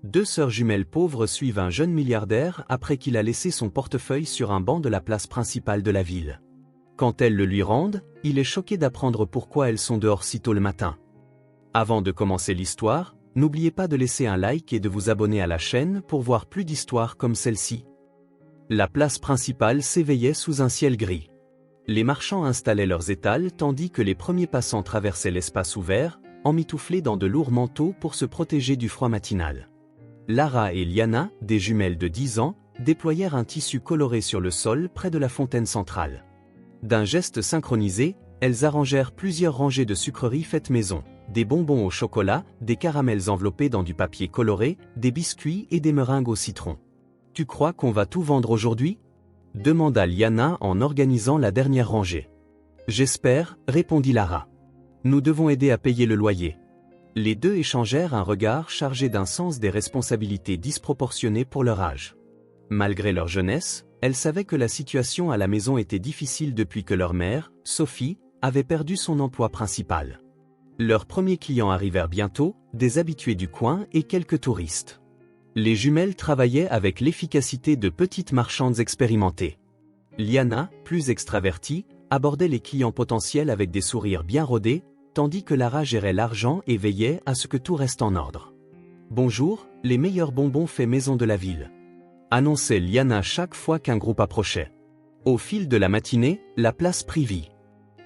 Deux sœurs jumelles pauvres suivent un jeune milliardaire après qu'il a laissé son portefeuille sur un banc de la place principale de la ville. Quand elles le lui rendent, il est choqué d'apprendre pourquoi elles sont dehors si tôt le matin. Avant de commencer l'histoire, n'oubliez pas de laisser un like et de vous abonner à la chaîne pour voir plus d'histoires comme celle-ci. La place principale s'éveillait sous un ciel gris. Les marchands installaient leurs étals tandis que les premiers passants traversaient l'espace ouvert, emmitouflés dans de lourds manteaux pour se protéger du froid matinal. Lara et Liana, des jumelles de 10 ans, déployèrent un tissu coloré sur le sol près de la fontaine centrale. D'un geste synchronisé, elles arrangèrent plusieurs rangées de sucreries faites maison, des bonbons au chocolat, des caramels enveloppés dans du papier coloré, des biscuits et des meringues au citron. « Tu crois qu'on va tout vendre aujourd'hui ?» demanda Liana en organisant la dernière rangée. « J'espère, » répondit Lara. « Nous devons aider à payer le loyer. » Les deux échangèrent un regard chargé d'un sens des responsabilités disproportionnées pour leur âge. Malgré leur jeunesse, elles savaient que la situation à la maison était difficile depuis que leur mère, Sophie, avait perdu son emploi principal. Leurs premiers clients arrivèrent bientôt, des habitués du coin et quelques touristes. Les jumelles travaillaient avec l'efficacité de petites marchandes expérimentées. Liana, plus extravertie, abordait les clients potentiels avec des sourires bien rodés, tandis que Lara gérait l'argent et veillait à ce que tout reste en ordre. « Bonjour, les meilleurs bonbons faits maison de la ville », annonçait Liana chaque fois qu'un groupe approchait. Au fil de la matinée, la place prit vie.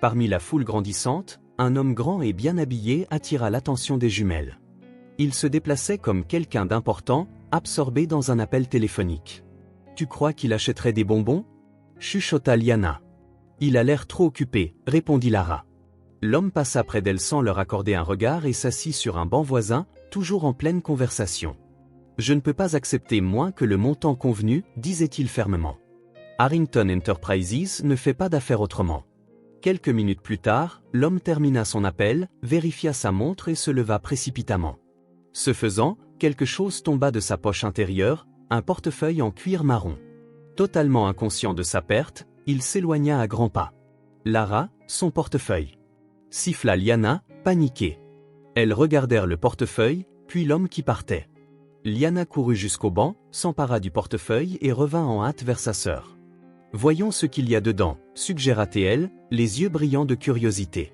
Parmi la foule grandissante, un homme grand et bien habillé attira l'attention des jumelles. Il se déplaçait comme quelqu'un d'important, absorbé dans un appel téléphonique. « Tu crois qu'il achèterait des bonbons ?» chuchota Liana. « Il a l'air trop occupé », répondit Lara. L'homme passa près d'elle sans leur accorder un regard et s'assit sur un banc voisin, toujours en pleine conversation. « Je ne peux pas accepter moins que le montant convenu, » disait-il fermement. « Harrington Enterprises ne fait pas d'affaires autrement. » Quelques minutes plus tard, l'homme termina son appel, vérifia sa montre et se leva précipitamment. Ce faisant, quelque chose tomba de sa poche intérieure, un portefeuille en cuir marron. Totalement inconscient de sa perte, il s'éloigna à grands pas. « Lara, son portefeuille !» siffla Liana, paniquée. Elles regardèrent le portefeuille, puis l'homme qui partait. Liana courut jusqu'au banc, s'empara du portefeuille et revint en hâte vers sa sœur. « Voyons ce qu'il y a dedans », suggéra-t-elle, les yeux brillants de curiosité.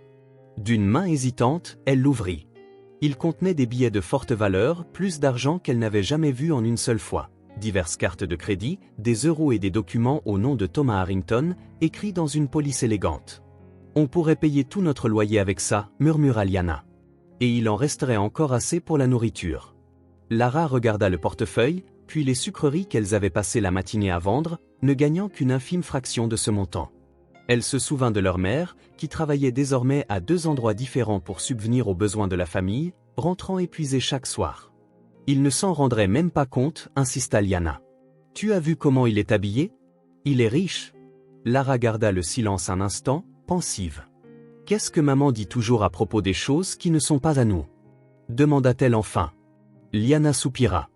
D'une main hésitante, elle l'ouvrit. Il contenait des billets de forte valeur, plus d'argent qu'elle n'avait jamais vu en une seule fois. Diverses cartes de crédit, des euros et des documents au nom de Thomas Harrington, écrits dans une police élégante. « On pourrait payer tout notre loyer avec ça, » murmura Liana. « Et il en resterait encore assez pour la nourriture. » Lara regarda le portefeuille, puis les sucreries qu'elles avaient passé la matinée à vendre, ne gagnant qu'une infime fraction de ce montant. Elle se souvint de leur mère, qui travaillait désormais à 2 endroits différents pour subvenir aux besoins de la famille, rentrant épuisée chaque soir. « Il ne s'en rendrait même pas compte, » insista Liana. « Tu as vu comment il est habillé ? Il est riche. » Lara garda le silence un instant, pensive. « Qu'est-ce que maman dit toujours à propos des choses qui ne sont pas à nous ?» demanda-t-elle enfin. Liana soupira.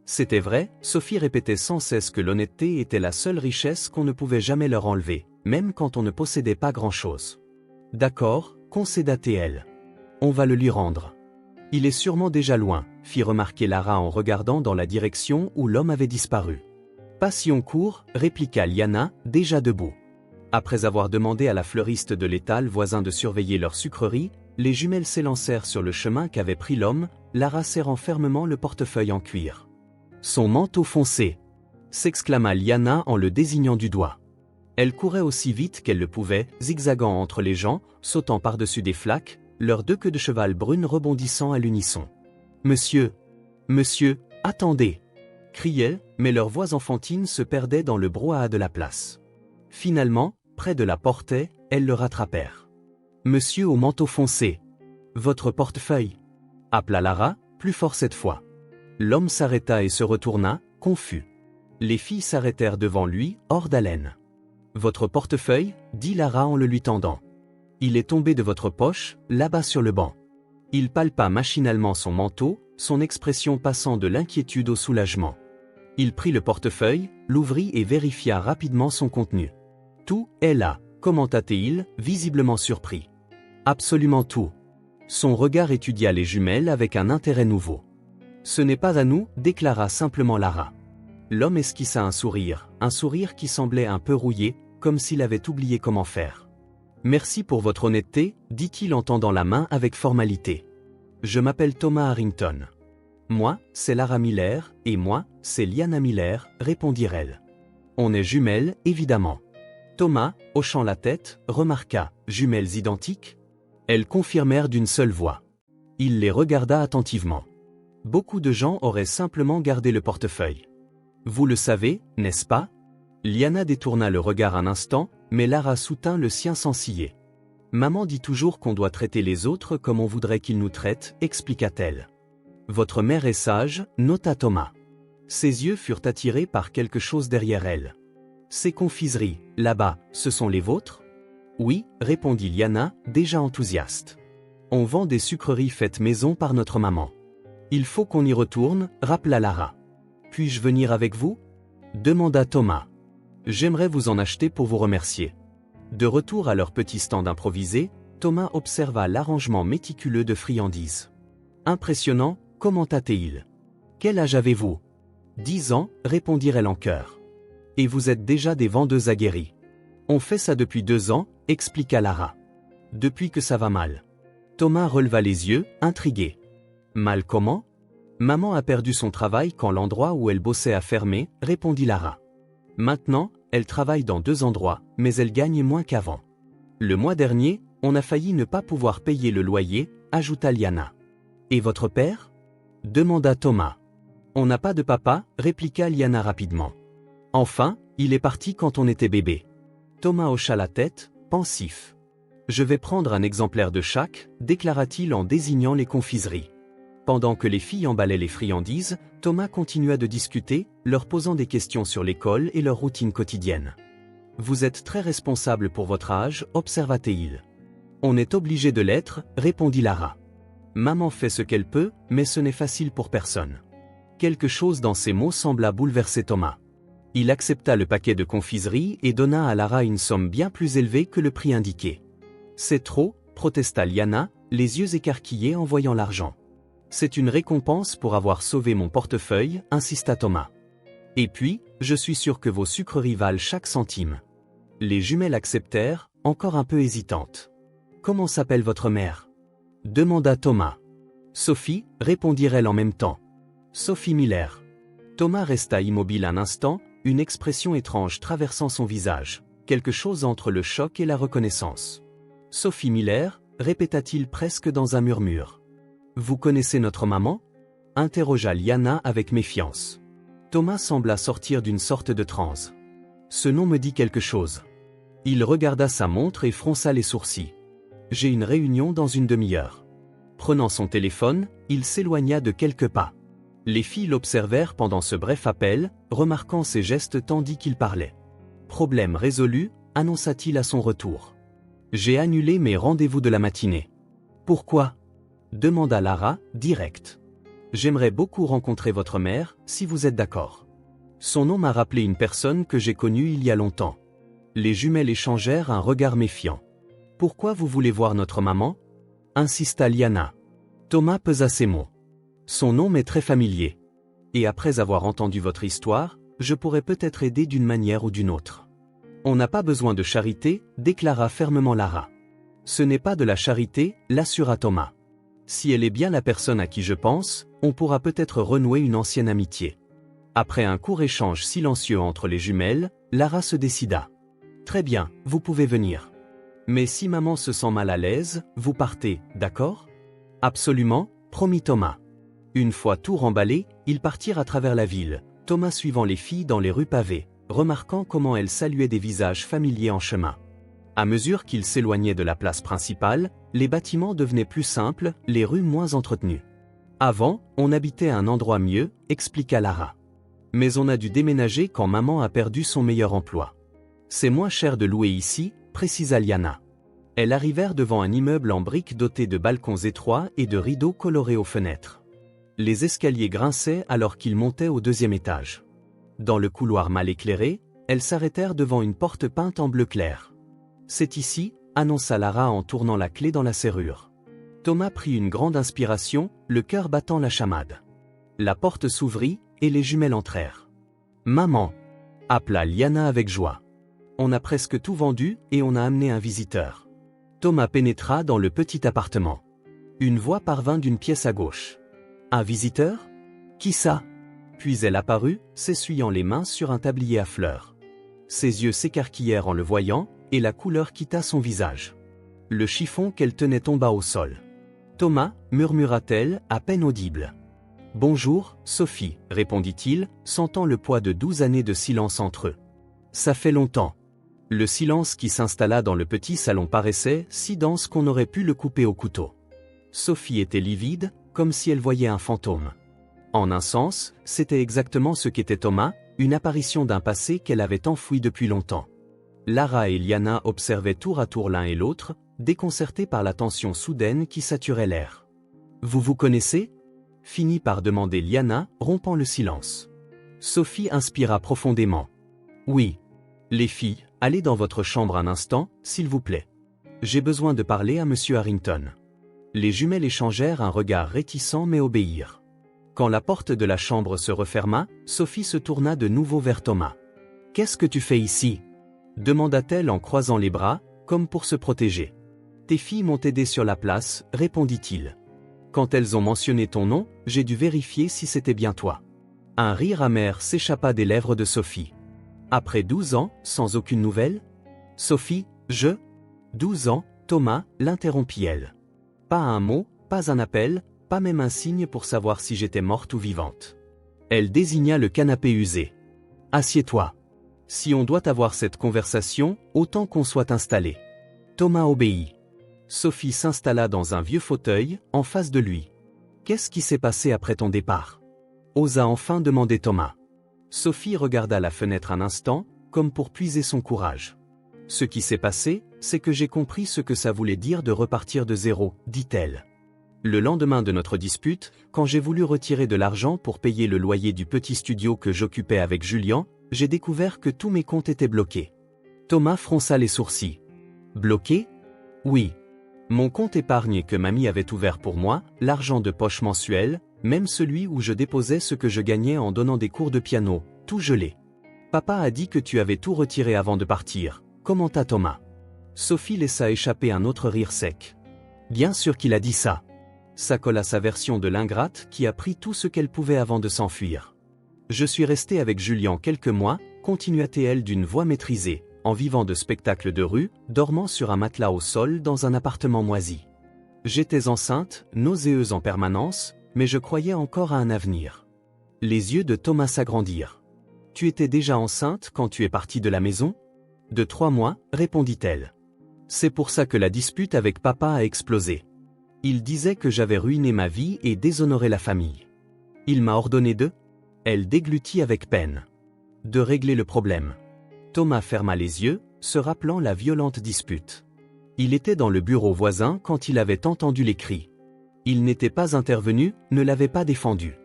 C'était vrai, Sophie répétait sans cesse que l'honnêteté était la seule richesse qu'on ne pouvait jamais leur enlever, même quand on ne possédait pas grand-chose. « D'accord, » concéda-t-elle. « On va le lui rendre. »« Il est sûrement déjà loin, » fit remarquer Lara en regardant dans la direction où l'homme avait disparu. « Pas si on court, » répliqua Liana, déjà debout. Après avoir demandé à la fleuriste de l'étal voisin de surveiller leur sucrerie, les jumelles s'élancèrent sur le chemin qu'avait pris l'homme, Lara serrant fermement le portefeuille en cuir. « Son manteau foncé !» s'exclama Liana en le désignant du doigt. Elle courait aussi vite qu'elle le pouvait, zigzagant entre les gens, sautant par-dessus des flaques, leurs 2 queues de cheval brunes rebondissant à l'unisson. « Monsieur! Monsieur! Attendez !» criaient, mais leurs voix enfantines se perdaient dans le brouhaha de la place. Finalement, près de la portée, elles le rattrapèrent. « Monsieur au manteau foncé! Votre portefeuille !» appela Lara, plus fort cette fois. L'homme s'arrêta et se retourna, confus. Les filles s'arrêtèrent devant lui, hors d'haleine. « Votre portefeuille ?» dit Lara en le lui tendant. « Il est tombé de votre poche, là-bas sur le banc. » Il palpa machinalement son manteau, son expression passant de l'inquiétude au soulagement. Il prit le portefeuille, l'ouvrit et vérifia rapidement son contenu. « Tout est là », commenta-t-il, visiblement surpris. « Absolument tout. » Son regard étudia les jumelles avec un intérêt nouveau. Ce n'est pas à nous, déclara simplement Lara. L'homme esquissa un sourire qui semblait un peu rouillé, comme s'il avait oublié comment faire. Merci pour votre honnêteté, dit-il en tendant la main avec formalité. Je m'appelle Thomas Harrington. Moi, c'est Lara Miller, et moi, c'est Liana Miller, répondirent-elles. On est jumelles, évidemment. Thomas, hochant la tête, remarqua, jumelles identiques? Elles confirmèrent d'une seule voix. Il les regarda attentivement. Beaucoup de gens auraient simplement gardé le portefeuille. Vous le savez, n'est-ce pas? Liana détourna le regard un instant, mais Lara soutint le sien sans ciller. Maman dit toujours qu'on doit traiter les autres comme on voudrait qu'ils nous traitent, expliqua-t-elle. Votre mère est sage, nota Thomas. Ses yeux furent attirés par quelque chose derrière elle. Ces confiseries, là-bas, ce sont les vôtres? Oui, répondit Liana, déjà enthousiaste. On vend des sucreries faites maison par notre maman. Il faut qu'on y retourne, rappela Lara. Puis-je venir avec vous? Demanda Thomas. J'aimerais vous en acheter pour vous remercier. De retour à leur petit stand improvisé, Thomas observa l'arrangement méticuleux de friandises. Impressionnant, commenta-t-il. Quel âge avez-vous? 10 ans, répondirent-elles en chœur. Et vous êtes déjà des vendeuses aguerries. On fait ça depuis 2 ans, expliqua Lara. Depuis que ça va mal. Thomas releva les yeux, intrigué. Mal comment? Maman a perdu son travail quand l'endroit où elle bossait a fermé, répondit Lara. Maintenant, elle travaille dans 2 endroits, mais elle gagne moins qu'avant. Le mois dernier, on a failli ne pas pouvoir payer le loyer, ajouta Liana. Et votre père? Demanda Thomas. On n'a pas de papa, répliqua Liana rapidement. Enfin, il est parti quand on était bébé. Thomas hocha la tête, pensif. Je vais prendre un exemplaire de chaque, déclara-t-il en désignant les confiseries. Pendant que les filles emballaient les friandises, Thomas continua de discuter, leur posant des questions sur l'école et leur routine quotidienne. Vous êtes très responsable pour votre âge, observa-t-il. On est obligé de l'être, répondit Lara. Maman fait ce qu'elle peut, mais ce n'est facile pour personne. Quelque chose dans ces mots sembla bouleverser Thomas. Il accepta le paquet de confiseries et donna à Lara une somme bien plus élevée que le prix indiqué. C'est trop, protesta Liana, les yeux écarquillés en voyant l'argent. C'est une récompense pour avoir sauvé mon portefeuille, insista Thomas. Et puis, je suis sûr que vos sucreries valent chaque centime. Les jumelles acceptèrent, encore un peu hésitantes. Comment s'appelle votre mère? Demanda Thomas. Sophie, répondirent-elles en même temps. Sophie Miller. Thomas resta immobile un instant, une expression étrange traversant son visage, quelque chose entre le choc et la reconnaissance. Sophie Miller, répéta-t-il presque dans un murmure. Vous connaissez notre maman? Interrogea Liana avec méfiance. Thomas sembla sortir d'une sorte de transe. Ce nom me dit quelque chose. Il regarda sa montre et fronça les sourcils. J'ai une réunion dans une demi-heure. Prenant son téléphone, il s'éloigna de quelques pas. Les filles l'observèrent pendant ce bref appel, remarquant ses gestes tandis qu'il parlait. Problème résolu, annonça-t-il à son retour. J'ai annulé mes rendez-vous de la matinée. Pourquoi? Demanda Lara, direct. J'aimerais beaucoup rencontrer votre mère, si vous êtes d'accord. Son nom m'a rappelé une personne que j'ai connue il y a longtemps. Les jumelles échangèrent un regard méfiant. Pourquoi vous voulez voir notre maman? Insista Liana. Thomas pesa ses mots. Son nom m'est très familier. Et après avoir entendu votre histoire, je pourrais peut-être aider d'une manière ou d'une autre. On n'a pas besoin de charité, déclara fermement Lara. Ce n'est pas de la charité, l'assura Thomas. Si elle est bien la personne à qui je pense, on pourra peut-être renouer une ancienne amitié. Après un court échange silencieux entre les jumelles, Lara se décida. Très bien, vous pouvez venir. Mais si maman se sent mal à l'aise, vous partez, d'accord? Absolument, promit Thomas. Une fois tout remballé, ils partirent à travers la ville, Thomas suivant les filles dans les rues pavées, remarquant comment elles saluaient des visages familiers en chemin. À mesure qu'ils s'éloignaient de la place principale, les bâtiments devenaient plus simples, les rues moins entretenues. Avant, on habitait à un endroit mieux, expliqua Lara. Mais on a dû déménager quand maman a perdu son meilleur emploi. C'est moins cher de louer ici, précisa Liana. Elles arrivèrent devant un immeuble en briques doté de balcons étroits et de rideaux colorés aux fenêtres. Les escaliers grinçaient alors qu'ils montaient au 2e étage. Dans le couloir mal éclairé, elles s'arrêtèrent devant une porte peinte en bleu clair. C'est ici, annonça Lara en tournant la clé dans la serrure. Thomas prit une grande inspiration, le cœur battant la chamade. La porte s'ouvrit, et les jumelles entrèrent. « Maman !» appela Liana avec joie. « On a presque tout vendu, et on a amené un visiteur. » Thomas pénétra dans le petit appartement. Une voix parvint d'une pièce à gauche. « Un visiteur ? Qui ça ?» Puis elle apparut, s'essuyant les mains sur un tablier à fleurs. Ses yeux s'écarquillèrent en le voyant, et la couleur quitta son visage. Le chiffon qu'elle tenait tomba au sol. « Thomas » murmura-t-elle, à peine audible. « Bonjour, Sophie » répondit-il, sentant le poids de 12 années de silence entre eux. « Ça fait longtemps. » Le silence qui s'installa dans le petit salon paraissait si dense qu'on aurait pu le couper au couteau. Sophie était livide, comme si elle voyait un fantôme. En un sens, c'était exactement ce qu'était Thomas, une apparition d'un passé qu'elle avait enfoui depuis longtemps. Lara et Liana observaient tour à tour l'un et l'autre, déconcertés par la tension soudaine qui saturait l'air. « Vous vous connaissez ?» finit par demander Liana, rompant le silence. Sophie inspira profondément. « Oui. Les filles, allez dans votre chambre un instant, s'il vous plaît. J'ai besoin de parler à Monsieur Harrington. » Les jumelles échangèrent un regard réticent mais obéirent. Quand la porte de la chambre se referma, Sophie se tourna de nouveau vers Thomas. « Qu'est-ce que tu fais ici ?» demanda-t-elle en croisant les bras, comme pour se protéger. « Tes filles m'ont aidé sur la place, répondit-il. Quand elles ont mentionné ton nom, j'ai dû vérifier si c'était bien toi. » Un rire amer s'échappa des lèvres de Sophie. « Après 12 ans, sans aucune nouvelle ? » « Sophie, 12 ans, Thomas, l'interrompit-elle. Pas un mot, pas un appel, pas même un signe pour savoir si j'étais morte ou vivante. Elle désigna le canapé usé. « Assieds-toi. Si on doit avoir cette conversation, autant qu'on soit installé. » Thomas obéit. Sophie s'installa dans un vieux fauteuil, en face de lui. « Qu'est-ce qui s'est passé après ton départ ?» osa enfin demander Thomas. Sophie regarda la fenêtre un instant, comme pour puiser son courage. « Ce qui s'est passé, c'est que j'ai compris ce que ça voulait dire de repartir de zéro, dit-elle. Le lendemain de notre dispute, quand j'ai voulu retirer de l'argent pour payer le loyer du petit studio que j'occupais avec Julien, j'ai découvert que tous mes comptes étaient bloqués. » Thomas fronça les sourcils. « Bloqués ? Oui. Mon compte épargne que mamie avait ouvert pour moi, l'argent de poche mensuel, même celui où je déposais ce que je gagnais en donnant des cours de piano, tout gelé. Papa a dit que tu avais tout retiré avant de partir, commenta Thomas. Sophie laissa échapper un autre rire sec. Bien sûr qu'il a dit ça. S'accola sa version de l'ingrate qui a pris tout ce qu'elle pouvait avant de s'enfuir. Je suis restée avec Julien quelques mois, continua-t-elle d'une voix maîtrisée, en vivant de spectacles de rue, dormant sur un matelas au sol dans un appartement moisi. J'étais enceinte, nauséeuse en permanence, mais je croyais encore à un avenir. Les yeux de Thomas s'agrandirent. Tu étais déjà enceinte quand tu es partie de la maison ? De 3 mois, répondit-elle. C'est pour ça que la dispute avec papa a explosé. Il disait que j'avais ruiné ma vie et déshonoré la famille. Il m'a ordonné de... Elle déglutit avec peine. De régler le problème. Thomas ferma les yeux, se rappelant la violente dispute. Il était dans le bureau voisin quand il avait entendu les cris. Il n'était pas intervenu, ne l'avait pas défendu.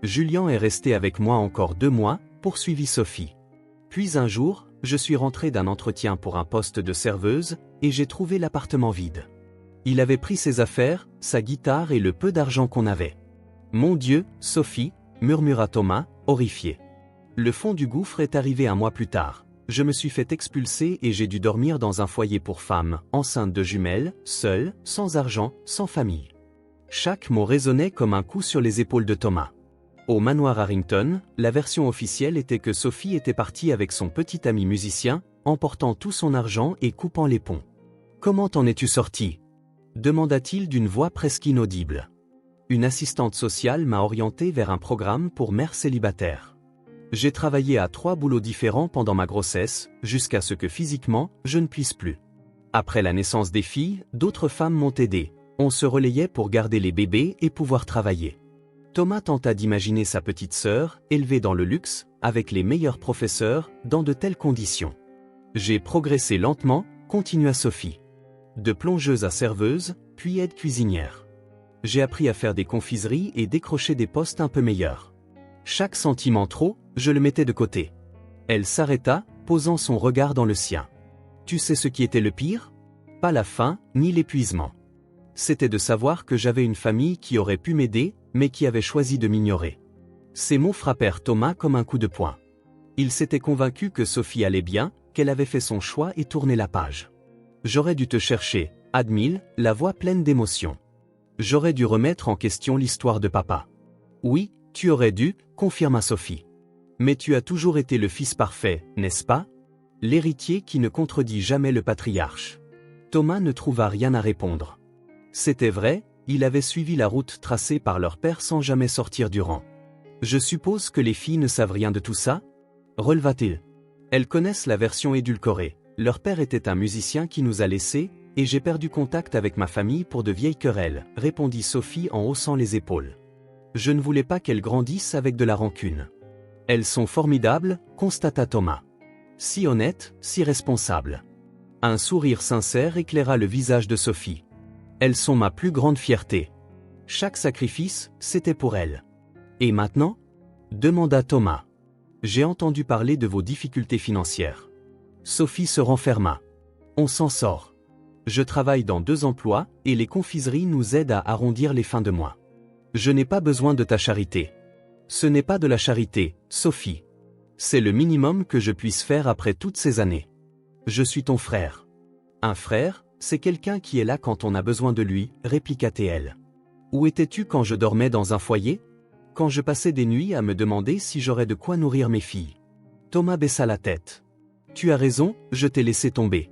Julien est resté avec moi encore 2 mois, poursuivit Sophie. Puis un jour, je suis rentrée d'un entretien pour un poste de serveuse, et j'ai trouvé l'appartement vide. Il avait pris ses affaires, sa guitare et le peu d'argent qu'on avait. Mon Dieu, Sophie, murmura Thomas, horrifié. Le fond du gouffre est arrivé un mois plus tard. Je me suis fait expulser et j'ai dû dormir dans un foyer pour femmes, enceinte de jumelles, seule, sans argent, sans famille. Chaque mot résonnait comme un coup sur les épaules de Thomas. Au manoir Harrington, la version officielle était que Sophie était partie avec son petit ami musicien, emportant tout son argent et coupant les ponts. « Comment en es-tu sortie ?» demanda-t-il d'une voix presque inaudible. Une assistante sociale m'a orienté vers un programme pour mères célibataires. J'ai travaillé à 3 boulots différents pendant ma grossesse, jusqu'à ce que physiquement, je ne puisse plus. Après la naissance des filles, d'autres femmes m'ont aidé. On se relayait pour garder les bébés et pouvoir travailler. Thomas tenta d'imaginer sa petite sœur, élevée dans le luxe, avec les meilleurs professeurs, dans de telles conditions. J'ai progressé lentement, continua Sophie. De plongeuse à serveuse, puis aide cuisinière. J'ai appris à faire des confiseries et décrocher des postes un peu meilleurs. Chaque sentiment trop, je le mettais de côté. Elle s'arrêta, posant son regard dans le sien. Tu sais ce qui était le pire ? Pas la faim, ni l'épuisement. C'était de savoir que j'avais une famille qui aurait pu m'aider, mais qui avait choisi de m'ignorer. Ces mots frappèrent Thomas comme un coup de poing. Il s'était convaincu que Sophie allait bien, qu'elle avait fait son choix et tourné la page. J'aurais dû te chercher, admit-il, la voix pleine d'émotion. J'aurais dû remettre en question l'histoire de papa. Oui, tu aurais dû, confirma Sophie. Mais tu as toujours été le fils parfait, n'est-ce pas? L'héritier qui ne contredit jamais le patriarche. Thomas ne trouva rien à répondre. C'était vrai, il avait suivi la route tracée par leur père sans jamais sortir du rang. Je suppose que les filles ne savent rien de tout ça? Releva-t-il. Elles connaissent la version édulcorée. Leur père était un musicien qui nous a laissés, et j'ai perdu contact avec ma famille pour de vieilles querelles, répondit Sophie en haussant les épaules. Je ne voulais pas qu'elles grandissent avec de la rancune. Elles sont formidables, constata Thomas. Si honnêtes, si responsables. Un sourire sincère éclaira le visage de Sophie. Elles sont ma plus grande fierté. Chaque sacrifice, c'était pour elles. Et maintenant? Demanda Thomas. J'ai entendu parler de vos difficultés financières. Sophie se renferma. On s'en sort. Je travaille dans 2 emplois, et les confiseries nous aident à arrondir les fins de mois. Je n'ai pas besoin de ta charité. Ce n'est pas de la charité, Sophie. C'est le minimum que je puisse faire après toutes ces années. Je suis ton frère. Un frère, c'est quelqu'un qui est là quand on a besoin de lui, répliqua-t-elle. Où étais-tu quand je dormais dans un foyer? Quand je passais des nuits à me demander si j'aurais de quoi nourrir mes filles. Thomas baissa la tête. Tu as raison, je t'ai laissé tomber.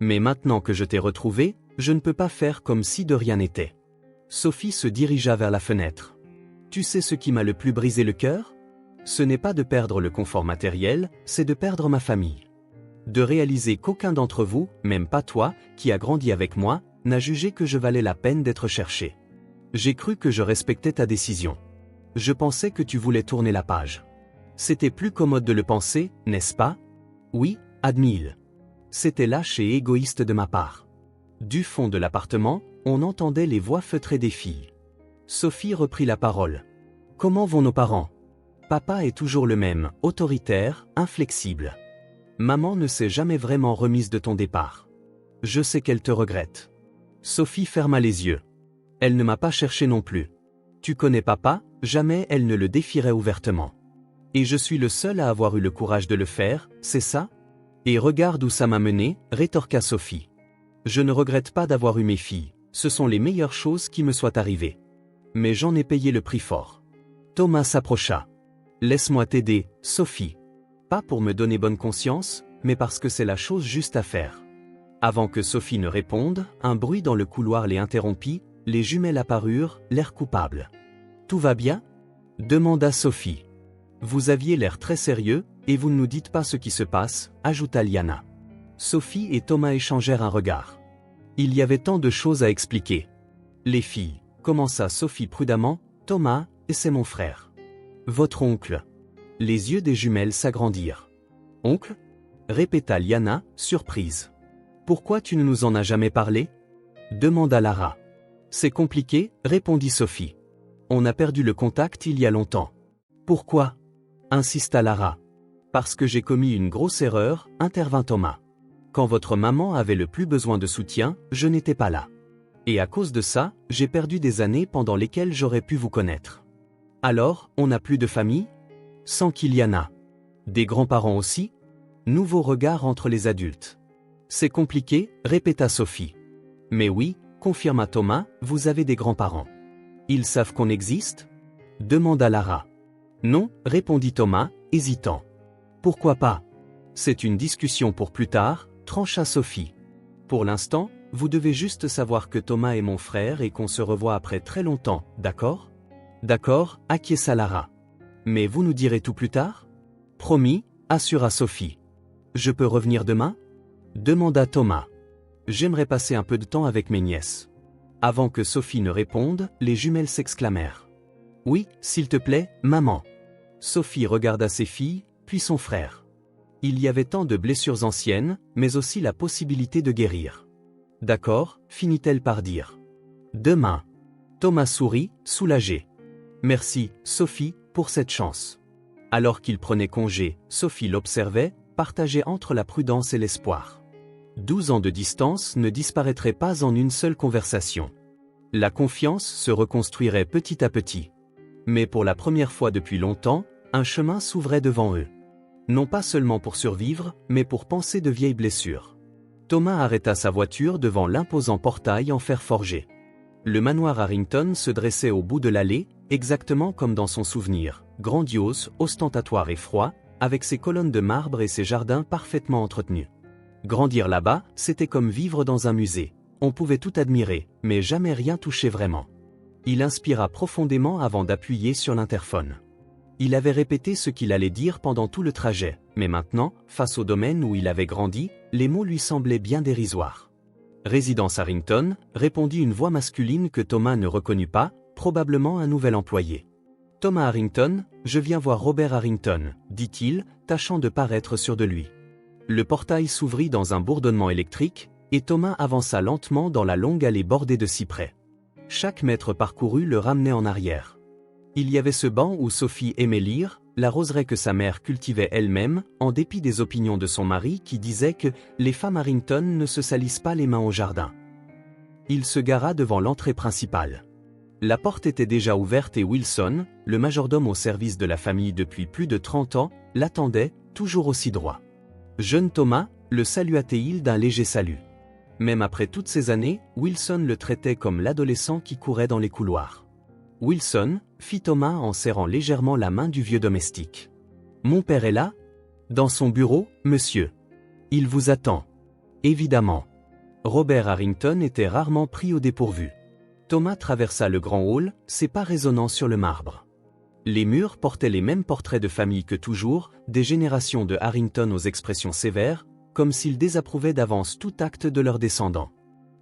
Mais maintenant que je t'ai retrouvé, je ne peux pas faire comme si de rien n'était. Sophie se dirigea vers la fenêtre. Tu sais ce qui m'a le plus brisé le cœur? Ce n'est pas de perdre le confort matériel, c'est de perdre ma famille. De réaliser qu'aucun d'entre vous, même pas toi, qui a grandi avec moi, n'a jugé que je valais la peine d'être cherché. J'ai cru que je respectais ta décision. Je pensais que tu voulais tourner la page. C'était plus commode de le penser, n'est-ce pas? Oui, admit-il. C'était lâche et égoïste de ma part. Du fond de l'appartement, on entendait les voix feutrées des filles. Sophie reprit la parole. Comment vont nos parents? Papa est toujours le même, autoritaire, inflexible. Maman ne s'est jamais vraiment remise de ton départ. Je sais qu'elle te regrette. Sophie ferma les yeux. Elle ne m'a pas cherché non plus. Tu connais papa, jamais elle ne le défierait ouvertement. Et je suis le seul à avoir eu le courage de le faire, c'est ça? Et regarde où ça m'a mené, rétorqua Sophie. Je ne regrette pas d'avoir eu mes filles, ce sont les meilleures choses qui me soient arrivées. Mais j'en ai payé le prix fort. Thomas s'approcha. Laisse-moi t'aider, Sophie. Pas pour me donner bonne conscience, mais parce que c'est la chose juste à faire. Avant que Sophie ne réponde, un bruit dans le couloir les interrompit, les jumelles apparurent, l'air coupable. Tout va bien? Demanda Sophie. Vous aviez l'air très sérieux, et vous ne nous dites pas ce qui se passe, ajouta Liana. Sophie et Thomas échangèrent un regard. Il y avait tant de choses à expliquer. Les filles, commença Sophie prudemment, Thomas, et c'est mon frère. Votre oncle. Les yeux des jumelles s'agrandirent. Oncle? Répéta Liana, surprise. Pourquoi tu ne nous en as jamais parlé? Demanda Lara. C'est compliqué, répondit Sophie. On a perdu le contact il y a longtemps. Pourquoi? Insista Lara. Parce que j'ai commis une grosse erreur, intervint Thomas. Quand votre maman avait le plus besoin de soutien, je n'étais pas là. Et à cause de ça, j'ai perdu des années pendant lesquelles j'aurais pu vous connaître. Alors, on n'a plus de famille? Sans qu'il y en a. Des grands-parents aussi? Nouveau regard entre les adultes. C'est compliqué, répéta Sophie. Mais oui, confirma Thomas, vous avez des grands-parents. Ils savent qu'on existe? Demanda Lara. Non, répondit Thomas, hésitant. Pourquoi pas? C'est une discussion pour plus tard, trancha Sophie. Pour l'instant, vous devez juste savoir que Thomas est mon frère et qu'on se revoit après très longtemps, d'accord? D'accord, acquiesça Lara. Mais vous nous direz tout plus tard? Promis, assura Sophie. Je peux revenir demain? Demanda Thomas. J'aimerais passer un peu de temps avec mes nièces. Avant que Sophie ne réponde, les jumelles s'exclamèrent. Oui, s'il te plaît, maman. Sophie regarda ses filles, puis son frère. Il y avait tant de blessures anciennes, mais aussi la possibilité de guérir. D'accord, finit-elle par dire. Demain. Thomas sourit, soulagé. Merci, Sophie, pour cette chance. Alors qu'il prenait congé, Sophie l'observait, partagée entre la prudence et l'espoir. 12 ans de distance ne disparaîtraient pas en une seule conversation. La confiance se reconstruirait petit à petit. Mais pour la première fois depuis longtemps, un chemin s'ouvrait devant eux. Non pas seulement pour survivre, mais pour panser de vieilles blessures. Thomas arrêta sa voiture devant l'imposant portail en fer forgé. Le manoir Harrington se dressait au bout de l'allée, exactement comme dans son souvenir, grandiose, ostentatoire et froid, avec ses colonnes de marbre et ses jardins parfaitement entretenus. Grandir là-bas, c'était comme vivre dans un musée. On pouvait tout admirer, mais jamais rien toucher vraiment. Il inspira profondément avant d'appuyer sur l'interphone. Il avait répété ce qu'il allait dire pendant tout le trajet, mais maintenant, face au domaine où il avait grandi, les mots lui semblaient bien dérisoires. « Résidence Harrington », répondit une voix masculine que Thomas ne reconnut pas, probablement un nouvel employé. « Thomas Harrington, je viens voir Robert Harrington », dit-il, tâchant de paraître sûr de lui. Le portail s'ouvrit dans un bourdonnement électrique, et Thomas avança lentement dans la longue allée bordée de cyprès. Chaque mètre parcouru le ramenait en arrière. Il y avait ce banc où Sophie aimait lire, la roseraie que sa mère cultivait elle-même, en dépit des opinions de son mari qui disait que les femmes Harrington ne se salissent pas les mains au jardin. Il se gara devant l'entrée principale. La porte était déjà ouverte et Wilson, le majordome au service de la famille depuis plus de 30 ans, l'attendait, toujours aussi droit. Jeune Thomas, le salua-t-il d'un léger salut. Même après toutes ces années, Wilson le traitait comme l'adolescent qui courait dans les couloirs. Wilson, fit Thomas en serrant légèrement la main du vieux domestique. « Mon père est là ? Dans son bureau, monsieur. Il vous attend. » Évidemment. Robert Harrington était rarement pris au dépourvu. Thomas traversa le grand hall, ses pas résonnant sur le marbre. Les murs portaient les mêmes portraits de famille que toujours, des générations de Harrington aux expressions sévères, comme s'ils désapprouvaient d'avance tout acte de leurs descendants.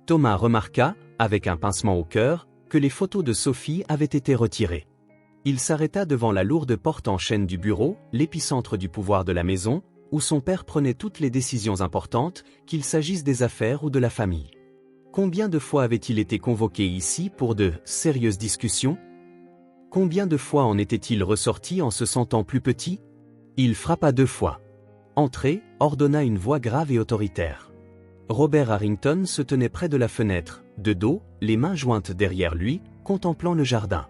Thomas remarqua, avec un pincement au cœur, que les photos de Sophie avaient été retirées. Il s'arrêta devant la lourde porte en chêne du bureau, l'épicentre du pouvoir de la maison, où son père prenait toutes les décisions importantes, qu'il s'agisse des affaires ou de la famille. Combien de fois avait-il été convoqué ici pour de sérieuses discussions ? Combien de fois en était-il ressorti en se sentant plus petit ? Il frappa 2 fois. « Entrez », ordonna une voix grave et autoritaire. Robert Harrington se tenait près de la fenêtre, de dos, les mains jointes derrière lui, contemplant le jardin.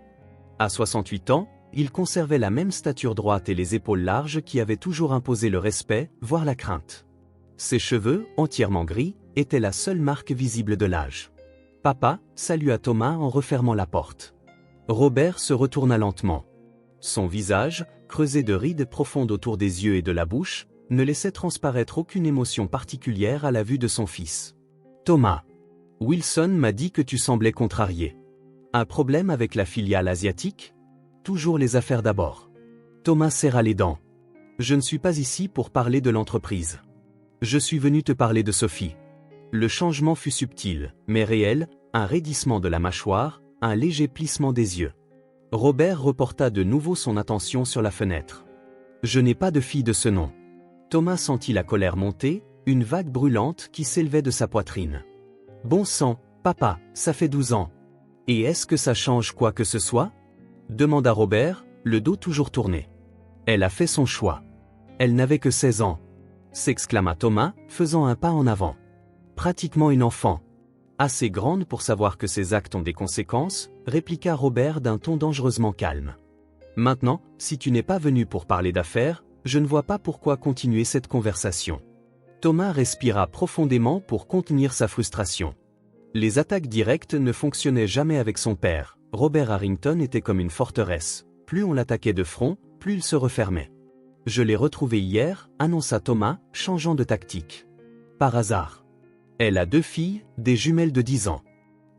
À 68 ans, il conservait la même stature droite et les épaules larges qui avaient toujours imposé le respect, voire la crainte. Ses cheveux, entièrement gris, étaient la seule marque visible de l'âge. « Papa », salua Thomas en refermant la porte. Robert se retourna lentement. Son visage, creusé de rides profondes autour des yeux et de la bouche, ne laissait transparaître aucune émotion particulière à la vue de son fils. « Thomas, Wilson m'a dit que tu semblais contrarié. Un problème avec la filiale asiatique ? Toujours les affaires d'abord. » Thomas serra les dents. « Je ne suis pas ici pour parler de l'entreprise. Je suis venu te parler de Sophie. » Le changement fut subtil, mais réel, un raidissement de la mâchoire, un léger plissement des yeux. Robert reporta de nouveau son attention sur la fenêtre. « Je n'ai pas de fille de ce nom. » Thomas sentit la colère monter, une vague brûlante qui s'élevait de sa poitrine. « Bon sang, papa, ça fait 12 ans. Et est-ce que ça change quoi que ce soit ?» demanda Robert, le dos toujours tourné. « Elle a fait son choix. Elle n'avait que 16 ans. » s'exclama Thomas, faisant un pas en avant. « Pratiquement une enfant. Assez grande pour savoir que ses actes ont des conséquences, répliqua Robert d'un ton dangereusement calme. « Maintenant, si tu n'es pas venu pour parler d'affaires, je ne vois pas pourquoi continuer cette conversation. » Thomas respira profondément pour contenir sa frustration. Les attaques directes ne fonctionnaient jamais avec son père. Robert Harrington était comme une forteresse. Plus on l'attaquait de front, plus il se refermait. « Je l'ai retrouvée hier », annonça Thomas, changeant de tactique. « Par hasard. Elle a 2 filles, des jumelles de 10 ans. »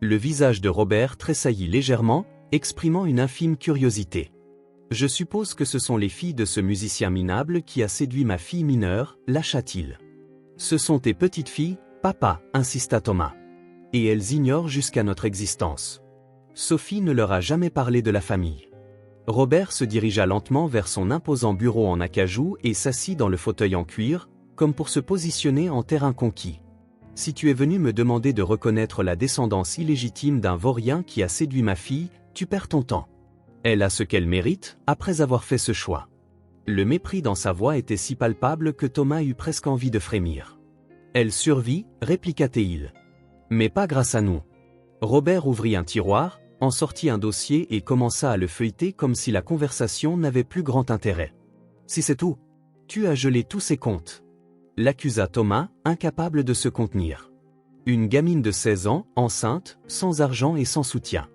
Le visage de Robert tressaillit légèrement, exprimant une infime curiosité. « Je suppose que ce sont les filles de ce musicien minable qui a séduit ma fille mineure, lâcha-t-il. »« Ce sont tes petites filles, papa, » insista Thomas. « Et elles ignorent jusqu'à notre existence. Sophie ne leur a jamais parlé de la famille. » Robert se dirigea lentement vers son imposant bureau en acajou et s'assit dans le fauteuil en cuir, comme pour se positionner en terrain conquis. « Si tu es venu me demander de reconnaître la descendance illégitime d'un vaurien qui a séduit ma fille, tu perds ton temps. Elle a ce qu'elle mérite, après avoir fait ce choix. » Le mépris dans sa voix était si palpable que Thomas eut presque envie de frémir. « Elle survit, répliqua-t-il. Mais pas grâce à nous. » Robert ouvrit un tiroir, en sortit un dossier et commença à le feuilleter comme si la conversation n'avait plus grand intérêt. « Si c'est tout. Tu as gelé tous ses comptes. » l'accusa Thomas, incapable de se contenir. Une gamine de 16 ans, enceinte, sans argent et sans soutien.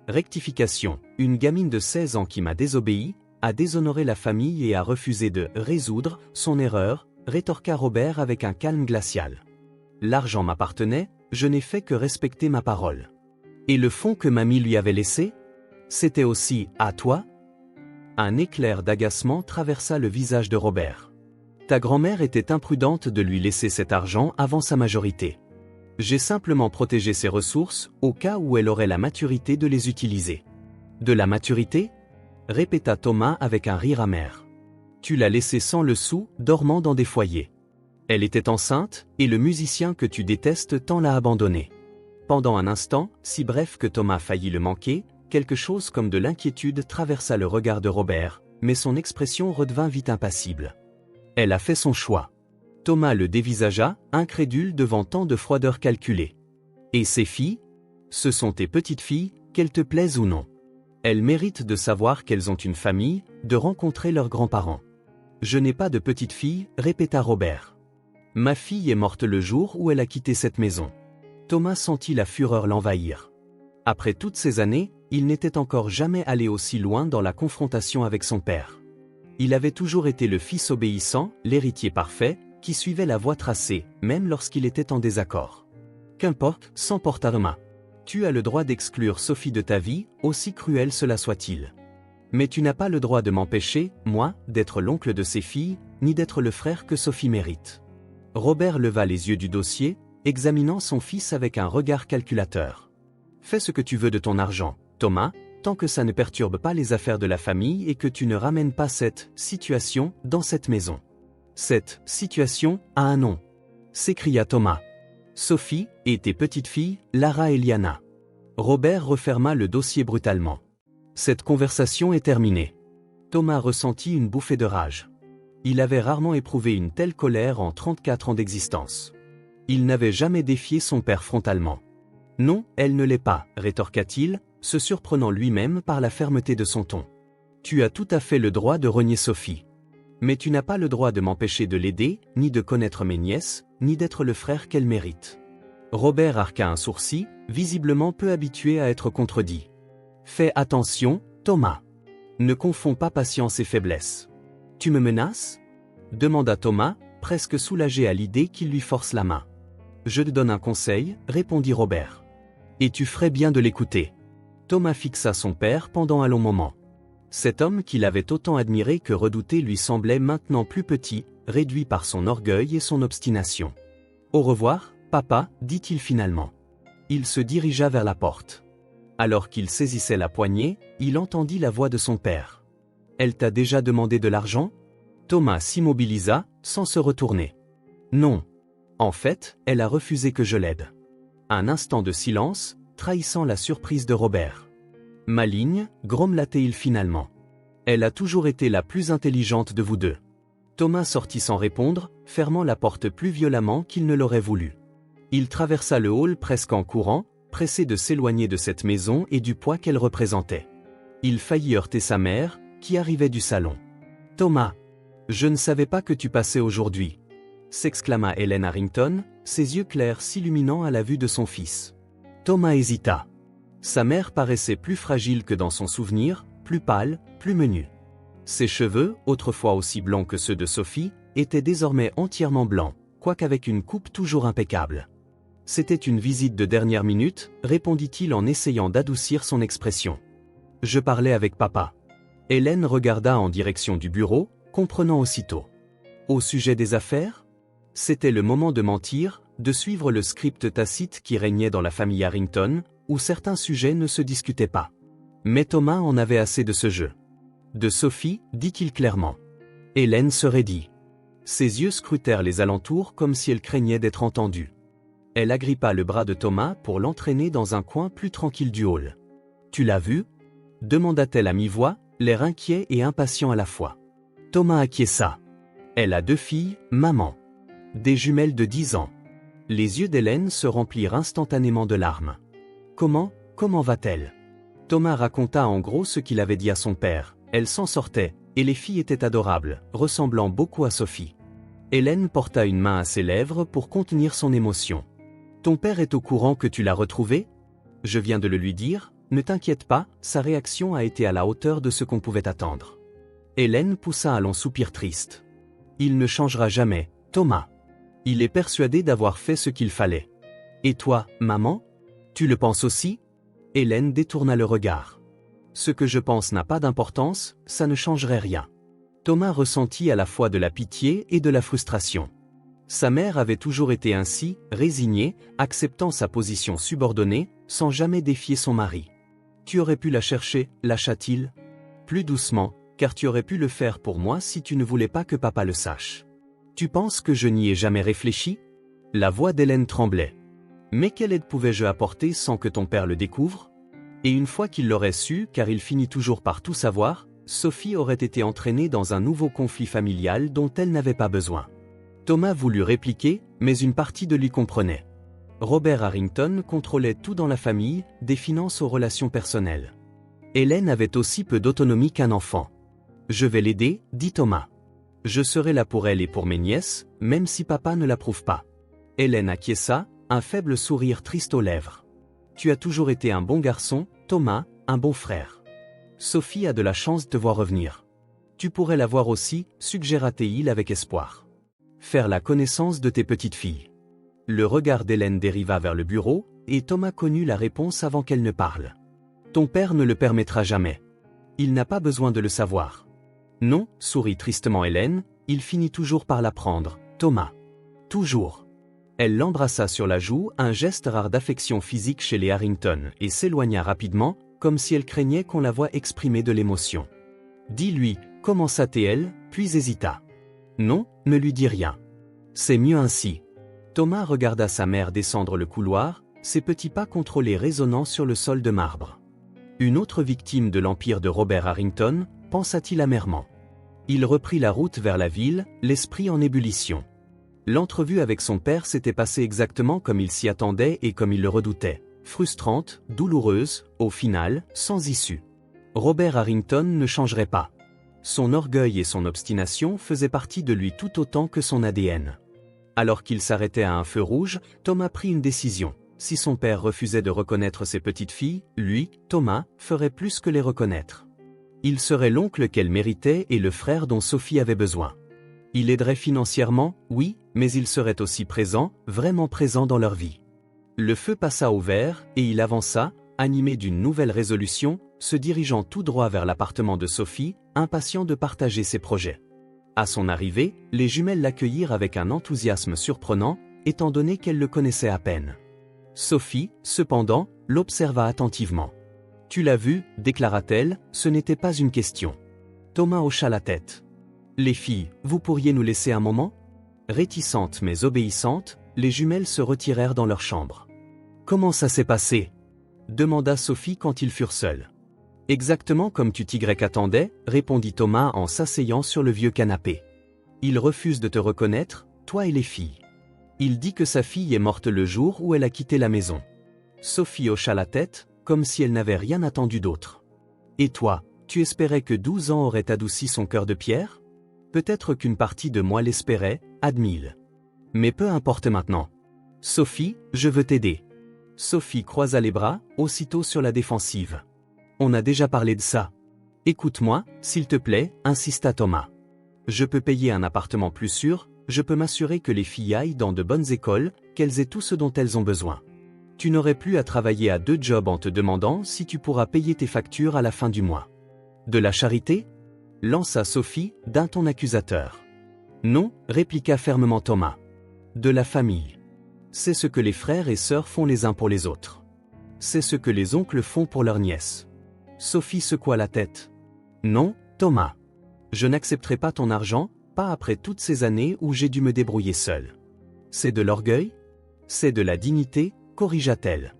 Rectification, une gamine de 16 ans qui m'a désobéi, a déshonoré la famille et a refusé de résoudre son erreur, rétorqua Robert avec un calme glacial. L'argent m'appartenait, je n'ai fait que respecter ma parole. Et le fonds que mamie lui avait laissé? C'était aussi à toi? Un éclair d'agacement traversa le visage de Robert. Ta grand-mère était imprudente de lui laisser cet argent avant sa majorité. J'ai simplement protégé ses ressources, au cas où elle aurait la maturité de les utiliser. De la maturité? Répéta Thomas avec un rire amer. Tu l'as laissée sans le sou, dormant dans des foyers. Elle était enceinte, et le musicien que tu détestes tant l'a abandonnée. Pendant un instant, si bref que Thomas faillit le manquer, quelque chose comme de l'inquiétude traversa le regard de Robert, mais son expression redevint vite impassible. Elle a fait son choix. Thomas le dévisagea, incrédule devant tant de froideur calculée. Et ces filles? Ce sont tes petites filles, qu'elles te plaisent ou non. Elles méritent de savoir qu'elles ont une famille, de rencontrer leurs grands-parents. Je n'ai pas de petite fille, répéta Robert. Ma fille est morte le jour où elle a quitté cette maison. Thomas sentit la fureur l'envahir. Après toutes ces années, il n'était encore jamais allé aussi loin dans la confrontation avec son père. Il avait toujours été le fils obéissant, l'héritier parfait, qui suivait la voie tracée, même lorsqu'il était en désaccord. Qu'importe, s'emporta Thomas. Tu as le droit d'exclure Sophie de ta vie, aussi cruel cela soit-il. Mais tu n'as pas le droit de m'empêcher, moi, d'être l'oncle de ses filles, ni d'être le frère que Sophie mérite. Robert leva les yeux du dossier, examinant son fils avec un regard calculateur. Fais ce que tu veux de ton argent, Thomas, tant que ça ne perturbe pas les affaires de la famille et que tu ne ramènes pas cette situation dans cette maison. Cette situation a un nom, s'écria Thomas. Sophie, et tes petites filles, Lara et Liana. Robert referma le dossier brutalement. Cette conversation est terminée. Thomas ressentit une bouffée de rage. Il avait rarement éprouvé une telle colère en 34 ans d'existence. Il n'avait jamais défié son père frontalement. Non, elle ne l'est pas, rétorqua-t-il, se surprenant lui-même par la fermeté de son ton. Tu as tout à fait le droit de renier Sophie. Mais tu n'as pas le droit de m'empêcher de l'aider, ni de connaître mes nièces, ni d'être le frère qu'elle mérite. Robert arqua un sourcil, visiblement peu habitué à être contredit. Fais attention, Thomas. Ne confonds pas patience et faiblesse. Tu me menaces? Demanda Thomas, presque soulagé à l'idée qu'il lui force la main. Je te donne un conseil, répondit Robert. Et tu ferais bien de l'écouter. Thomas fixa son père pendant un long moment. Cet homme qu'il avait autant admiré que redouté lui semblait maintenant plus petit, réduit par son orgueil et son obstination. Au revoir, papa, dit-il finalement. Il se dirigea vers la porte. Alors qu'il saisissait la poignée, il entendit la voix de son père. Elle t'a déjà demandé de l'argent? Thomas s'immobilisa, sans se retourner. Non. En fait, elle a refusé que je l'aide. Un instant de silence, trahissant la surprise de Robert. Maligne, grommela-t-il finalement. Elle a toujours été la plus intelligente de vous deux. Thomas sortit sans répondre, fermant la porte plus violemment qu'il ne l'aurait voulu. Il traversa le hall presque en courant, pressé de s'éloigner de cette maison et du poids qu'elle représentait. Il faillit heurter sa mère, qui arrivait du salon. « Thomas, je ne savais pas que tu passais aujourd'hui » s'exclama Hélène Harrington, ses yeux clairs s'illuminant à la vue de son fils. Thomas hésita. Sa mère paraissait plus fragile que dans son souvenir, plus pâle, plus menue. Ses cheveux, autrefois aussi blancs que ceux de Sophie, étaient désormais entièrement blancs, quoiqu'avec une coupe toujours impeccable. C'était une visite de dernière minute, répondit-il en essayant d'adoucir son expression. Je parlais avec papa. Hélène regarda en direction du bureau, comprenant aussitôt. Au sujet des affaires? C'était le moment de mentir, de suivre le script tacite qui régnait dans la famille Harrington, où certains sujets ne se discutaient pas. Mais Thomas en avait assez de ce jeu. De Sophie, dit-il clairement. Hélène se raidit. Ses yeux scrutèrent les alentours comme si elle craignait d'être entendue. Elle agrippa le bras de Thomas pour l'entraîner dans un coin plus tranquille du hall. « Tu l'as vu » demanda-t-elle à mi-voix, l'air inquiet et impatient à la fois. Thomas acquiesça. Elle a 2 filles, maman. Des jumelles de 10 ans. Les yeux d'Hélène se remplirent instantanément de larmes. Comment va-t-elle? Thomas raconta en gros ce qu'il avait dit à son père. Elle s'en sortait, et les filles étaient adorables, ressemblant beaucoup à Sophie. Hélène porta une main à ses lèvres pour contenir son émotion. « Ton père est au courant que tu l'as retrouvé ? Je viens de le lui dire, ne t'inquiète pas, sa réaction a été à la hauteur de ce qu'on pouvait attendre. » Hélène poussa un long soupir triste. « Il ne changera jamais, Thomas. Il est persuadé d'avoir fait ce qu'il fallait. Et toi, maman ? Tu le penses aussi ? » Hélène détourna le regard. « Ce que je pense n'a pas d'importance, ça ne changerait rien. » Thomas ressentit à la fois de la pitié et de la frustration. Sa mère avait toujours été ainsi, résignée, acceptant sa position subordonnée, sans jamais défier son mari. « Tu aurais pu la chercher, lâcha-t-il. Plus doucement, car tu aurais pu le faire pour moi si tu ne voulais pas que papa le sache. Tu penses que je n'y ai jamais réfléchi ?» La voix d'Hélène tremblait. « Mais quelle aide pouvais-je apporter sans que ton père le découvre ? Et une fois qu'il l'aurait su, car il finit toujours par tout savoir, Sophie aurait été entraînée dans un nouveau conflit familial dont elle n'avait pas besoin. » Thomas voulut répliquer, mais une partie de lui comprenait. Robert Harrington contrôlait tout dans la famille, des finances aux relations personnelles. Hélène avait aussi peu d'autonomie qu'un enfant. « Je vais l'aider, dit Thomas. Je serai là pour elle et pour mes nièces, même si papa ne l'approuve pas. » Hélène acquiesça, un faible sourire triste aux lèvres. « Tu as toujours été un bon garçon, Thomas, un bon frère. Sophie a de la chance de te voir revenir. Tu pourrais la voir aussi, suggéra-t-il avec espoir. Faire la connaissance de tes petites filles. » Le regard d'Hélène dériva vers le bureau, et Thomas connut la réponse avant qu'elle ne parle. « Ton père ne le permettra jamais. Il n'a pas besoin de le savoir. » « Non, sourit tristement Hélène, il finit toujours par l'apprendre, Thomas. Toujours. » Elle l'embrassa sur la joue, un geste rare d'affection physique chez les Harrington, et s'éloigna rapidement, comme si elle craignait qu'on la voie exprimer de l'émotion. « Dis-lui, commença-t-elle, puis hésita. « Non, ne lui dis rien. C'est mieux ainsi. » Thomas regarda sa mère descendre le couloir, ses petits pas contrôlés résonnant sur le sol de marbre. Une autre victime de l'empire de Robert Harrington, pensa-t-il amèrement. Il reprit la route vers la ville, l'esprit en ébullition. L'entrevue avec son père s'était passée exactement comme il s'y attendait et comme il le redoutait. Frustrante, douloureuse, au final, sans issue. Robert Harrington ne changerait pas. Son orgueil et son obstination faisaient partie de lui tout autant que son ADN. Alors qu'il s'arrêtait à un feu rouge, Thomas prit une décision. Si son père refusait de reconnaître ses petites filles, lui, Thomas, ferait plus que les reconnaître. Il serait l'oncle qu'elle méritait et le frère dont Sophie avait besoin. Il aiderait financièrement, oui, mais il serait aussi présent, vraiment présent dans leur vie. Le feu passa au vert, et il avança, animé d'une nouvelle résolution, se dirigeant tout droit vers l'appartement de Sophie, impatient de partager ses projets. À son arrivée, les jumelles l'accueillirent avec un enthousiasme surprenant, étant donné qu'elles le connaissaient à peine. Sophie, cependant, l'observa attentivement. « Tu l'as vu, déclara-t-elle, ce n'était pas une question. » Thomas hocha la tête. « Les filles, vous pourriez nous laisser un moment ?» Réticentes mais obéissantes, les jumelles se retirèrent dans leur chambre. « Comment ça s'est passé ?» demanda Sophie quand ils furent seuls. « Exactement comme tu t'y attendais, répondit Thomas en s'asseyant sur le vieux canapé. « Il refuse de te reconnaître, toi et les filles. Il dit que sa fille est morte le jour où elle a quitté la maison. » Sophie hocha la tête, comme si elle n'avait rien attendu d'autre. « Et toi, tu espérais que 12 ans auraient adouci son cœur de pierre ? Peut-être qu'une partie de moi l'espérait, admit-il. Mais peu importe maintenant. Sophie, je veux t'aider. » Sophie croisa les bras, aussitôt sur la défensive. « On a déjà parlé de ça. Écoute-moi, s'il te plaît, insista Thomas. Je peux payer un appartement plus sûr, je peux m'assurer que les filles aillent dans de bonnes écoles, qu'elles aient tout ce dont elles ont besoin. Tu n'aurais plus à travailler à 2 jobs en te demandant si tu pourras payer tes factures à la fin du mois. » De la charité ? Lança Sophie, d'un ton accusateur. Non, répliqua fermement Thomas. De la famille. C'est ce que les frères et sœurs font les uns pour les autres. C'est ce que les oncles font pour leurs nièces. Sophie secoua la tête. Non, Thomas. Je n'accepterai pas ton argent, pas après toutes ces années où j'ai dû me débrouiller seul. C'est de l'orgueil ? C'est de la dignité ? Corrigea-t-elle.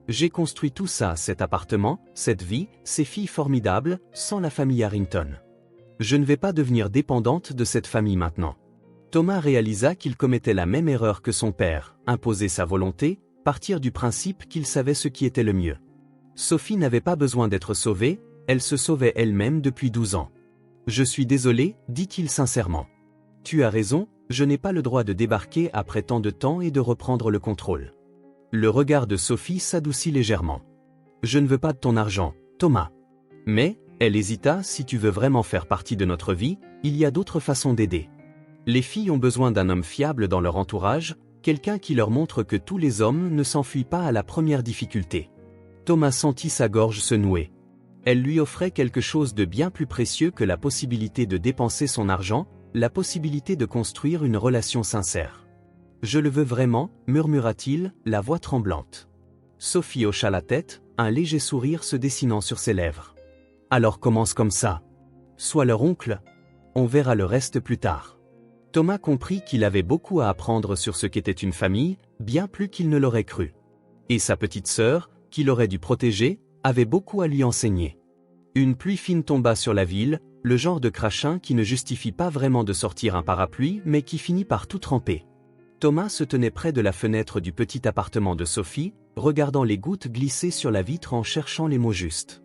J'ai construit tout ça, cet appartement, cette vie, ces filles formidables, sans la famille Harrington. Je ne vais pas devenir dépendante de cette famille maintenant. Thomas réalisa qu'il commettait la même erreur que son père, imposer sa volonté, partir du principe qu'il savait ce qui était le mieux. Sophie n'avait pas besoin d'être sauvée, elle se sauvait elle-même depuis 12 ans. Je suis désolé, dit-il sincèrement. Tu as raison, je n'ai pas le droit de débarquer après tant de temps et de reprendre le contrôle. Le regard de Sophie s'adoucit légèrement. Je ne veux pas de ton argent, Thomas. Mais, elle hésita, si tu veux vraiment faire partie de notre vie, il y a d'autres façons d'aider. Les filles ont besoin d'un homme fiable dans leur entourage, quelqu'un qui leur montre que tous les hommes ne s'enfuient pas à la première difficulté. Thomas sentit sa gorge se nouer. Elle lui offrait quelque chose de bien plus précieux que la possibilité de dépenser son argent, la possibilité de construire une relation sincère. Je le veux vraiment, murmura-t-il, la voix tremblante. Sophie hocha la tête, un léger sourire se dessinant sur ses lèvres. Alors commence comme ça. Sois leur oncle. On verra le reste plus tard. Thomas comprit qu'il avait beaucoup à apprendre sur ce qu'était une famille, bien plus qu'il ne l'aurait cru. Et sa petite sœur, qu'il aurait dû protéger, avait beaucoup à lui enseigner. Une pluie fine tomba sur la ville, le genre de crachin qui ne justifie pas vraiment de sortir un parapluie mais qui finit par tout tremper. Thomas se tenait près de la fenêtre du petit appartement de Sophie, regardant les gouttes glisser sur la vitre en cherchant les mots justes.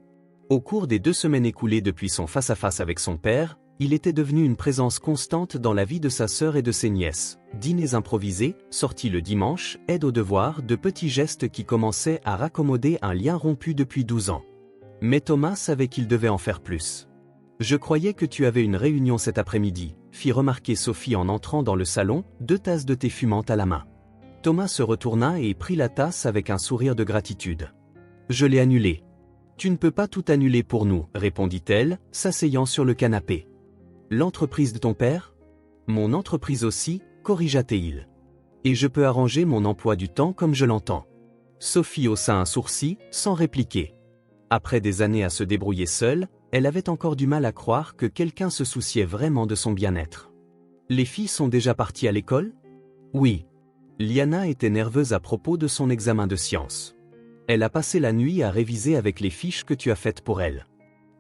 Au cours des 2 semaines écoulées depuis son face-à-face avec son père, il était devenu une présence constante dans la vie de sa sœur et de ses nièces. Dîners improvisés, sorties le dimanche, aide aux devoirs, de petits gestes qui commençaient à raccommoder un lien rompu depuis 12 ans. Mais Thomas savait qu'il devait en faire plus. « Je croyais que tu avais une réunion cet après-midi », fit remarquer Sophie en entrant dans le salon, 2 tasses de thé fumantes à la main. Thomas se retourna et prit la tasse avec un sourire de gratitude. « Je l'ai annulé. »« Tu ne peux pas tout annuler pour nous, » répondit-elle, s'asseyant sur le canapé. « L'entreprise de ton père ? Mon entreprise aussi, corrigea-t-il. Et je peux arranger mon emploi du temps comme je l'entends. » Sophie haussa un sourcil, sans répliquer. Après des années à se débrouiller seule, elle avait encore du mal à croire que quelqu'un se souciait vraiment de son bien-être. Les filles sont déjà parties à l'école ? Oui. Liana était nerveuse à propos de son examen de sciences. Elle a passé la nuit à réviser avec les fiches que tu as faites pour elle.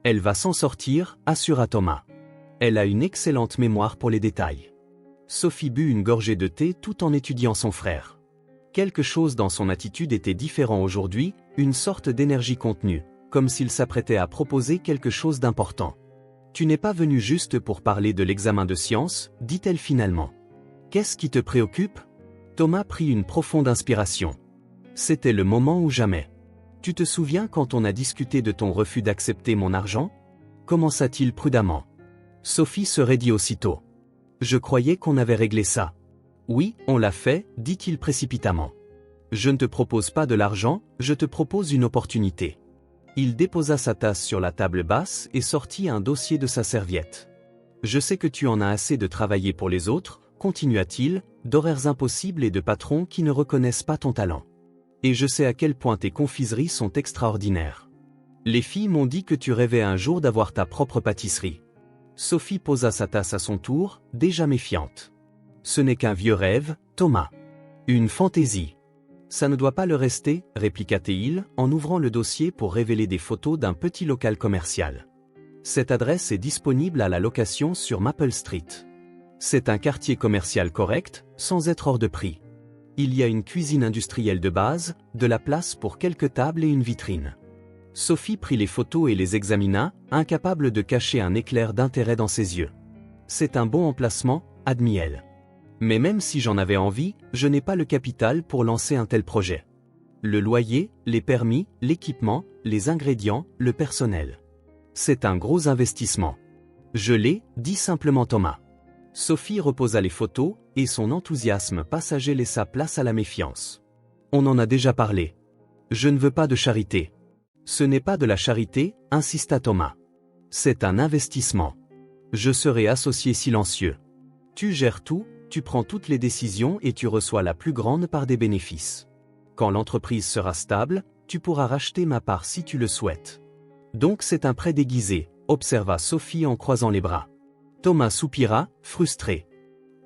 Elle va s'en sortir, assura Thomas. Elle a une excellente mémoire pour les détails. Sophie but une gorgée de thé tout en étudiant son frère. Quelque chose dans son attitude était différent aujourd'hui, une sorte d'énergie contenue, comme s'il s'apprêtait à proposer quelque chose d'important. « Tu n'es pas venu juste pour parler de l'examen de sciences, dit-elle finalement. Qu'est-ce qui te préoccupe ? Thomas prit une profonde inspiration. C'était le moment ou jamais. Tu te souviens quand on a discuté de ton refus d'accepter mon argent ? Commença-t-il prudemment. Sophie se raidit aussitôt. Je croyais qu'on avait réglé ça. Oui, on l'a fait, dit-il précipitamment. Je ne te propose pas de l'argent, je te propose une opportunité. Il déposa sa tasse sur la table basse et sortit un dossier de sa serviette. Je sais que tu en as assez de travailler pour les autres, continua-t-il, d'horaires impossibles et de patrons qui ne reconnaissent pas ton talent. Et je sais à quel point tes confiseries sont extraordinaires. Les filles m'ont dit que tu rêvais un jour d'avoir ta propre pâtisserie. Sophie posa sa tasse à son tour, déjà méfiante. Ce n'est qu'un vieux rêve, Thomas. Une fantaisie. Ça ne doit pas le rester, répliqua-t-il, en ouvrant le dossier pour révéler des photos d'un petit local commercial. Cette adresse est disponible à la location sur Maple Street. C'est un quartier commercial correct, sans être hors de prix. Il y a une cuisine industrielle de base, de la place pour quelques tables et une vitrine. Sophie prit les photos et les examina, incapable de cacher un éclair d'intérêt dans ses yeux. C'est un bon emplacement, admit-elle. Mais même si j'en avais envie, je n'ai pas le capital pour lancer un tel projet. Le loyer, les permis, l'équipement, les ingrédients, le personnel. C'est un gros investissement. Je l'ai, dit simplement Thomas. Sophie reposa les photos, et son enthousiasme passager laissa place à la méfiance. On en a déjà parlé. Je ne veux pas de charité. Ce n'est pas de la charité, insista Thomas. C'est un investissement. Je serai associé silencieux. Tu gères tout, tu prends toutes les décisions et tu reçois la plus grande part des bénéfices. Quand l'entreprise sera stable, tu pourras racheter ma part si tu le souhaites. Donc c'est un prêt déguisé, observa Sophie en croisant les bras. Thomas soupira, frustré.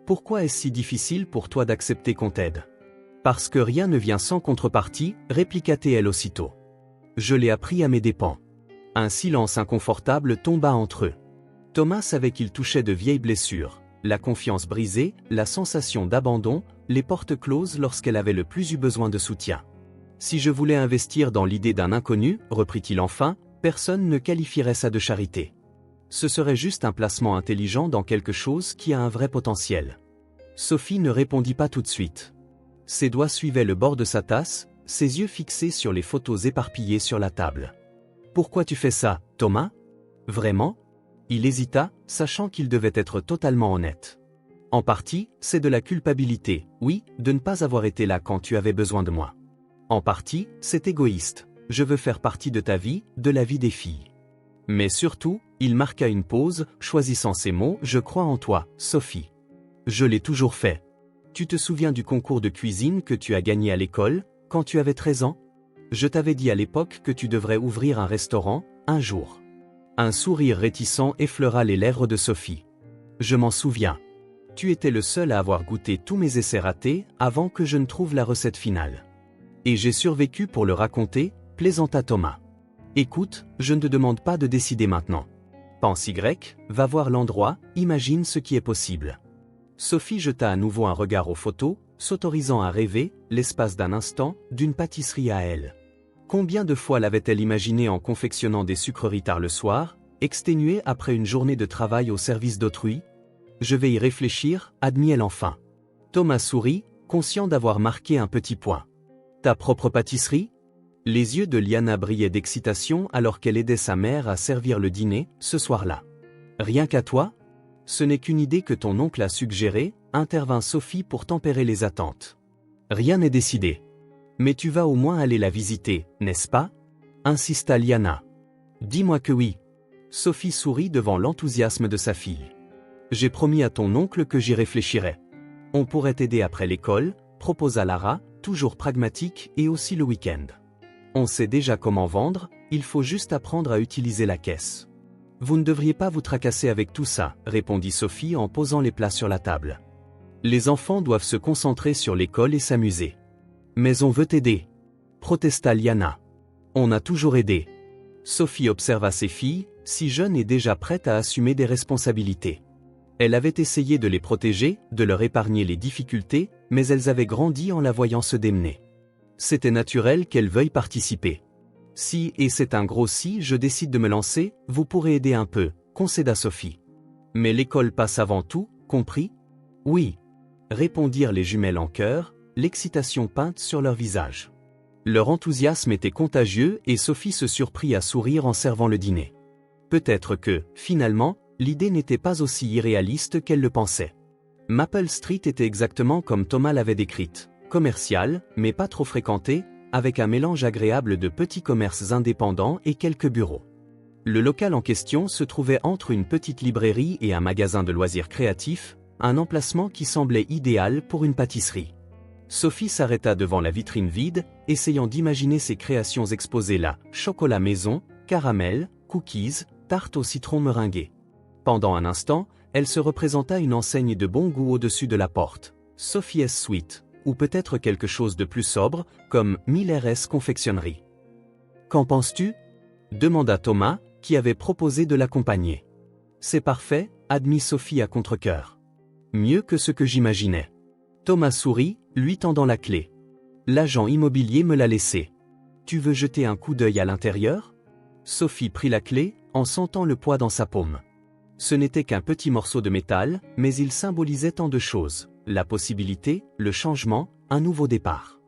Pourquoi est-ce si difficile pour toi d'accepter qu'on t'aide ? Parce que rien ne vient sans contrepartie, répliqua-t-elle aussitôt. Je l'ai appris à mes dépens. Un silence inconfortable tomba entre eux. Thomas savait qu'il touchait de vieilles blessures, la confiance brisée, la sensation d'abandon, les portes closes lorsqu'elle avait le plus eu besoin de soutien. Si je voulais investir dans l'idée d'un inconnu, reprit-il enfin, personne ne qualifierait ça de charité. Ce serait juste un placement intelligent dans quelque chose qui a un vrai potentiel. Sophie ne répondit pas tout de suite. Ses doigts suivaient le bord de sa tasse, ses yeux fixés sur les photos éparpillées sur la table. « Pourquoi tu fais ça, Thomas ? Vraiment ?» Il hésita, sachant qu'il devait être totalement honnête. « En partie, c'est de la culpabilité, oui, de ne pas avoir été là quand tu avais besoin de moi. En partie, c'est égoïste. Je veux faire partie de ta vie, de la vie des filles. Mais surtout, il marqua une pause, choisissant ces mots, je crois en toi, Sophie. Je l'ai toujours fait. Tu te souviens du concours de cuisine que tu as gagné à l'école, quand tu avais 13 ans? Je t'avais dit à l'époque que tu devrais ouvrir un restaurant, un jour. Un sourire réticent effleura les lèvres de Sophie. Je m'en souviens. Tu étais le seul à avoir goûté tous mes essais ratés avant que je ne trouve la recette finale. Et j'ai survécu pour le raconter, plaisanta Thomas. Écoute, je ne te demande pas de décider maintenant. Pense Y, va voir l'endroit, imagine ce qui est possible. Sophie jeta à nouveau un regard aux photos, s'autorisant à rêver, l'espace d'un instant, d'une pâtisserie à elle. Combien de fois l'avait-elle imaginé en confectionnant des sucreries tard le soir, exténuée après une journée de travail au service d'autrui? Je vais y réfléchir, admit-elle enfin. Thomas sourit, conscient d'avoir marqué un petit point. Ta propre pâtisserie? Les yeux de Liana brillaient d'excitation alors qu'elle aidait sa mère à servir le dîner, ce soir-là. Rien qu'à toi? Ce n'est qu'une idée que ton oncle a suggérée, intervint Sophie pour tempérer les attentes. Rien n'est décidé. Mais tu vas au moins aller la visiter, n'est-ce pas? Insista Liana. Dis-moi que oui. Sophie sourit devant l'enthousiasme de sa fille. J'ai promis à ton oncle que j'y réfléchirai. On pourrait t'aider après l'école, proposa Lara, toujours pragmatique et aussi le week-end. On sait déjà comment vendre, il faut juste apprendre à utiliser la caisse. Vous ne devriez pas vous tracasser avec tout ça, répondit Sophie en posant les plats sur la table. Les enfants doivent se concentrer sur l'école et s'amuser. Mais on veut t'aider, protesta Liana. On a toujours aidé. Sophie observa ses filles, si jeunes et déjà prêtes à assumer des responsabilités. Elle avait essayé de les protéger, de leur épargner les difficultés, mais elles avaient grandi en la voyant se démener. C'était naturel qu'elle veuille participer. Si, et c'est un gros si, je décide de me lancer, vous pourrez aider un peu, concéda Sophie. Mais l'école passe avant tout, compris? Oui, répondirent les jumelles en chœur, l'excitation peinte sur leur visage. Leur enthousiasme était contagieux et Sophie se surprit à sourire en servant le dîner. Peut-être que, finalement, l'idée n'était pas aussi irréaliste qu'elle le pensait. Maple Street était exactement comme Thomas l'avait décrite, commerciale, mais pas trop fréquentée, avec un mélange agréable de petits commerces indépendants et quelques bureaux. Le local en question se trouvait entre une petite librairie et un magasin de loisirs créatifs, un emplacement qui semblait idéal pour une pâtisserie. Sophie s'arrêta devant la vitrine vide, essayant d'imaginer ses créations exposées là, chocolat maison, caramel, cookies, tarte au citron meringuée. Pendant un instant, elle se représenta une enseigne de bon goût au-dessus de la porte, Sophie's Sweet, ou peut-être quelque chose de plus sobre, comme Miller's Confectionnerie. Qu'en penses-tu? Demanda Thomas, qui avait proposé de l'accompagner. C'est parfait, admit Sophie à contre-cœur. Mieux que ce que j'imaginais. Thomas sourit, lui tendant la clé. L'agent immobilier me l'a laissé. Tu veux jeter un coup d'œil à l'intérieur? Sophie prit la clé, en sentant le poids dans sa paume. Ce n'était qu'un petit morceau de métal, mais il symbolisait tant de choses. La possibilité, le changement, un nouveau départ.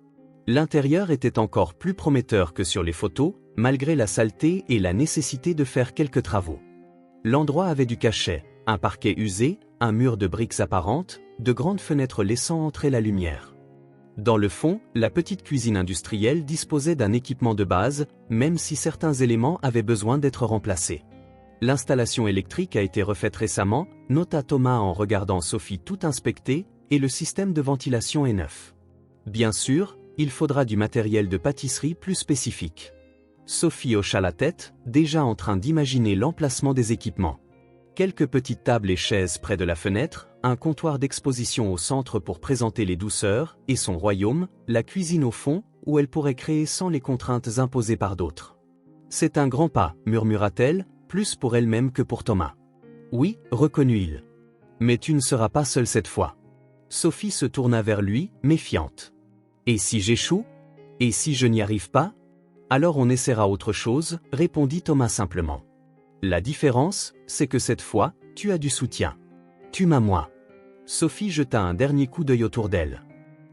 L'intérieur était encore plus prometteur que sur les photos, malgré la saleté et la nécessité de faire quelques travaux. L'endroit avait du cachet, un parquet usé, un mur de briques apparentes, de grandes fenêtres laissant entrer la lumière. Dans le fond, la petite cuisine industrielle disposait d'un équipement de base, même si certains éléments avaient besoin d'être remplacés. L'installation électrique a été refaite récemment, nota Thomas en regardant Sophie tout inspecter, et le système de ventilation est neuf. Bien sûr, il faudra du matériel de pâtisserie plus spécifique. Sophie hocha la tête, déjà en train d'imaginer l'emplacement des équipements. Quelques petites tables et chaises près de la fenêtre, un comptoir d'exposition au centre pour présenter les douceurs, et son royaume, la cuisine au fond, où elle pourrait créer sans les contraintes imposées par d'autres. C'est un grand pas, murmura-t-elle, plus pour elle-même que pour Thomas. Oui, reconnut-il. Mais tu ne seras pas seule cette fois. Sophie se tourna vers lui, méfiante. Et si j'échoue? Et si je n'y arrive pas? Alors on essaiera autre chose, répondit Thomas simplement. La différence, c'est que cette fois, tu as du soutien. Tu m'as moi. Sophie jeta un dernier coup d'œil autour d'elle.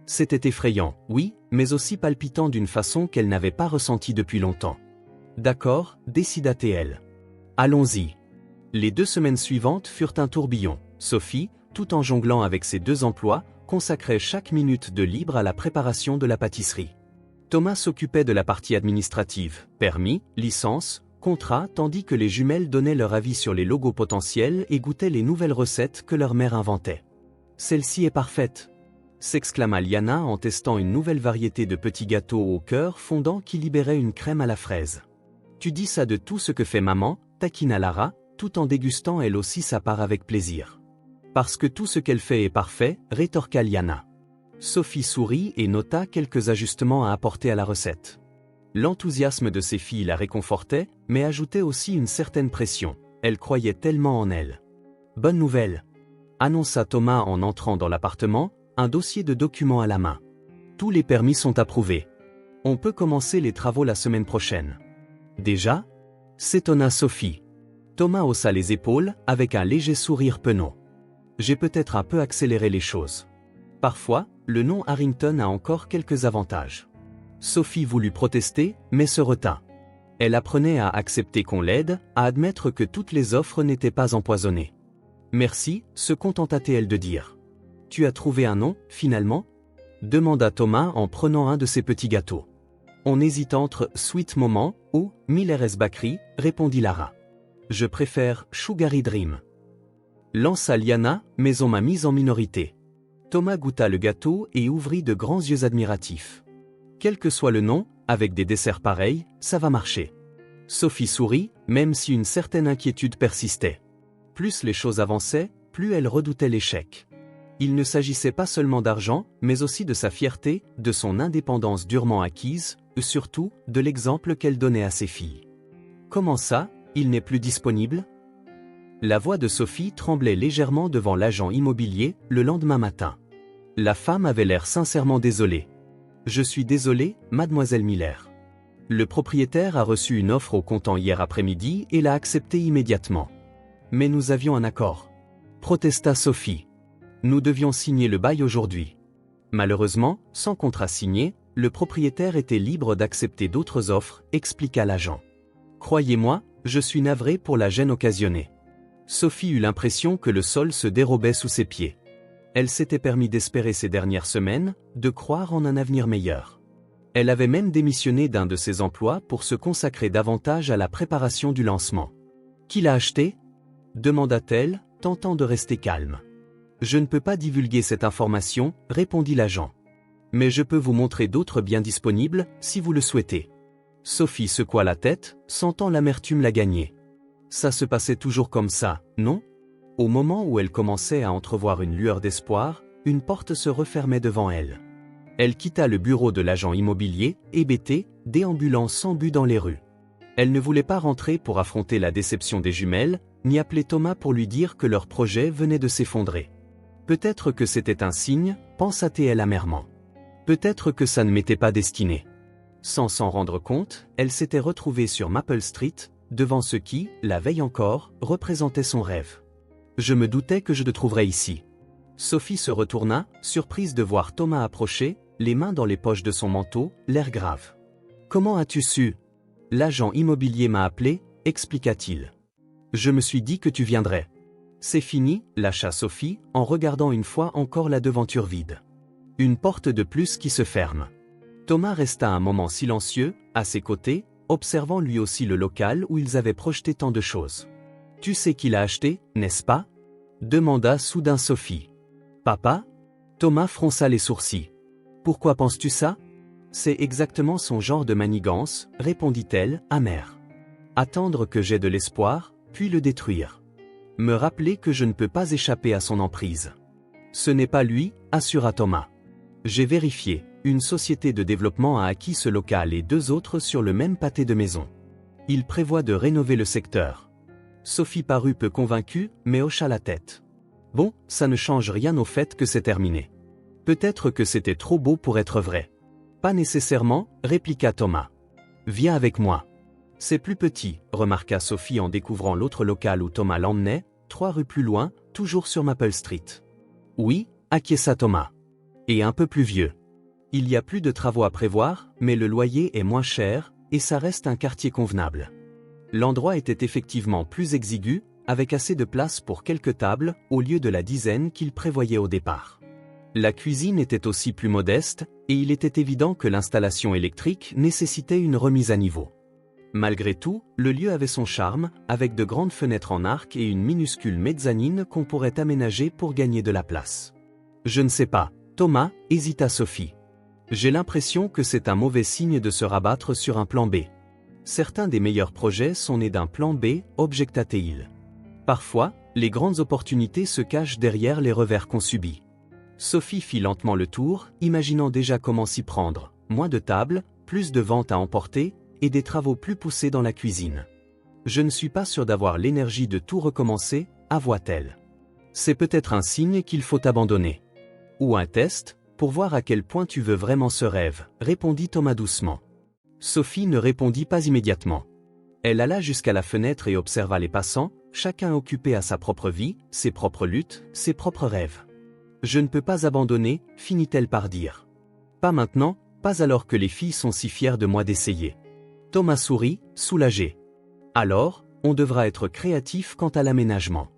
C'était effrayant, oui, mais aussi palpitant d'une façon qu'elle n'avait pas ressentie depuis longtemps. D'accord, décida-t-elle. Allons-y. Les 2 semaines suivantes furent un tourbillon. Sophie, tout en jonglant avec ses 2 emplois, consacrait chaque minute de libre à la préparation de la pâtisserie. Thomas s'occupait de la partie administrative, permis, licence, contrat, tandis que les jumelles donnaient leur avis sur les logos potentiels et goûtaient les nouvelles recettes que leur mère inventait. « Celle-ci est parfaite !» s'exclama Liana en testant une nouvelle variété de petits gâteaux au cœur fondant qui libérait une crème à la fraise. « Tu dis ça de tout ce que fait maman ?» taquina Lara, tout en dégustant elle aussi sa part avec plaisir. « Parce que tout ce qu'elle fait est parfait », rétorqua Liana. Sophie sourit et nota quelques ajustements à apporter à la recette. L'enthousiasme de ses filles la réconfortait, mais ajoutait aussi une certaine pression. Elle croyait tellement en elle. « Bonne nouvelle !» annonça Thomas en entrant dans l'appartement, un dossier de documents à la main. « Tous les permis sont approuvés. On peut commencer les travaux la semaine prochaine. »« Déjà ?» s'étonna Sophie. Thomas haussa les épaules, avec un léger sourire penaud. « J'ai peut-être un peu accéléré les choses. Parfois, le nom Harrington a encore quelques avantages. » Sophie voulut protester, mais se retint. Elle apprenait à accepter qu'on l'aide, à admettre que toutes les offres n'étaient pas empoisonnées. « Merci », se contenta-t-elle de dire. « Tu as trouvé un nom, finalement ?» demanda Thomas en prenant un de ses petits gâteaux. « On hésite entre Sweet Moment ou Milleres Bakery », répondit Lara. « Je préfère Sugary Dream. » Lança Liana, mais on m'a mise en minorité. Thomas goûta le gâteau et ouvrit de grands yeux admiratifs. Quel que soit le nom, avec des desserts pareils, ça va marcher. Sophie sourit, même si une certaine inquiétude persistait. Plus les choses avançaient, plus elle redoutait l'échec. Il ne s'agissait pas seulement d'argent, mais aussi de sa fierté, de son indépendance durement acquise, et surtout, de l'exemple qu'elle donnait à ses filles. Comment ça, il n'est plus disponible? La voix de Sophie tremblait légèrement devant l'agent immobilier, le lendemain matin. La femme avait l'air sincèrement désolée. « Je suis désolé, mademoiselle Miller. Le propriétaire a reçu une offre au comptant hier après-midi et l'a acceptée immédiatement. Mais nous avions un accord. » protesta Sophie. « Nous devions signer le bail aujourd'hui. Malheureusement, sans contrat signé, le propriétaire était libre d'accepter d'autres offres, expliqua l'agent. Croyez-moi, je suis navré pour la gêne occasionnée. » Sophie eut l'impression que le sol se dérobait sous ses pieds. Elle s'était permis d'espérer ces dernières semaines, de croire en un avenir meilleur. Elle avait même démissionné d'un de ses emplois pour se consacrer davantage à la préparation du lancement. « Qui l'a acheté ?» demanda-t-elle, tentant de rester calme. « Je ne peux pas divulguer cette information, répondit l'agent. Mais je peux vous montrer d'autres biens disponibles, si vous le souhaitez. » Sophie secoua la tête, sentant l'amertume la gagner. Ça se passait toujours comme ça, non ? Au moment où elle commençait à entrevoir une lueur d'espoir, une porte se refermait devant elle. Elle quitta le bureau de l'agent immobilier, hébétée, déambulant sans but dans les rues. Elle ne voulait pas rentrer pour affronter la déception des jumelles, ni appeler Thomas pour lui dire que leur projet venait de s'effondrer. Peut-être que c'était un signe, pensa-t-elle amèrement. Peut-être que ça ne m'était pas destiné. Sans s'en rendre compte, elle s'était retrouvée sur Maple Street, devant ce qui, la veille encore, représentait son rêve. Je me doutais que je te trouverais ici. Sophie se retourna, surprise de voir Thomas approcher, les mains dans les poches de son manteau, l'air grave. Comment as-tu su ? L'agent immobilier m'a appelé, expliqua-t-il. Je me suis dit que tu viendrais. C'est fini, lâcha Sophie, en regardant une fois encore la devanture vide. Une porte de plus qui se ferme. Thomas resta un moment silencieux, à ses côtés, observant lui aussi le local où ils avaient projeté tant de choses. « Tu sais qui l'a acheté, n'est-ce pas ?» demanda soudain Sophie. « Papa ?» Thomas fronça les sourcils. « Pourquoi penses-tu ça ?»« C'est exactement son genre de manigance, » répondit-elle, amère. « Attendre que j'aie de l'espoir, puis le détruire. Me rappeler que je ne peux pas échapper à son emprise. »« Ce n'est pas lui, » assura Thomas. « J'ai vérifié. Une société de développement a acquis ce local et 2 autres sur le même pâté de maison. Il prévoit de rénover le secteur. » Sophie parut peu convaincue, mais hocha la tête. « Bon, ça ne change rien au fait que c'est terminé. Peut-être que c'était trop beau pour être vrai. Pas nécessairement, répliqua Thomas. Viens avec moi. C'est plus petit, remarqua Sophie en découvrant l'autre local où Thomas l'emmenait, 3 rues plus loin, toujours sur Maple Street. Oui, acquiesça Thomas. Et un peu plus vieux. Il y a plus de travaux à prévoir, mais le loyer est moins cher, et ça reste un quartier convenable. L'endroit était effectivement plus exigu, avec assez de place pour quelques tables, au lieu de la dizaine qu'il prévoyait au départ. La cuisine était aussi plus modeste, et il était évident que l'installation électrique nécessitait une remise à niveau. Malgré tout, le lieu avait son charme, avec de grandes fenêtres en arc et une minuscule mezzanine qu'on pourrait aménager pour gagner de la place. Je ne sais pas, Thomas, hésita Sophie. J'ai l'impression que c'est un mauvais signe de se rabattre sur un plan B. Certains des meilleurs projets sont nés d'un plan B, objecta-t-il. Parfois, les grandes opportunités se cachent derrière les revers qu'on subit. Sophie fit lentement le tour, imaginant déjà comment s'y prendre, moins de tables, plus de ventes à emporter, et des travaux plus poussés dans la cuisine. Je ne suis pas sûr d'avoir l'énergie de tout recommencer, avoua-t-elle. C'est peut-être un signe qu'il faut abandonner. Ou un test, pour voir à quel point tu veux vraiment ce rêve, répondit Thomas doucement. Sophie ne répondit pas immédiatement. Elle alla jusqu'à la fenêtre et observa les passants, chacun occupé à sa propre vie, ses propres luttes, ses propres rêves. Je ne peux pas abandonner, finit-elle par dire. Pas maintenant, pas alors que les filles sont si fières de moi d'essayer. Thomas sourit, soulagé. Alors, on devra être créatif quant à l'aménagement.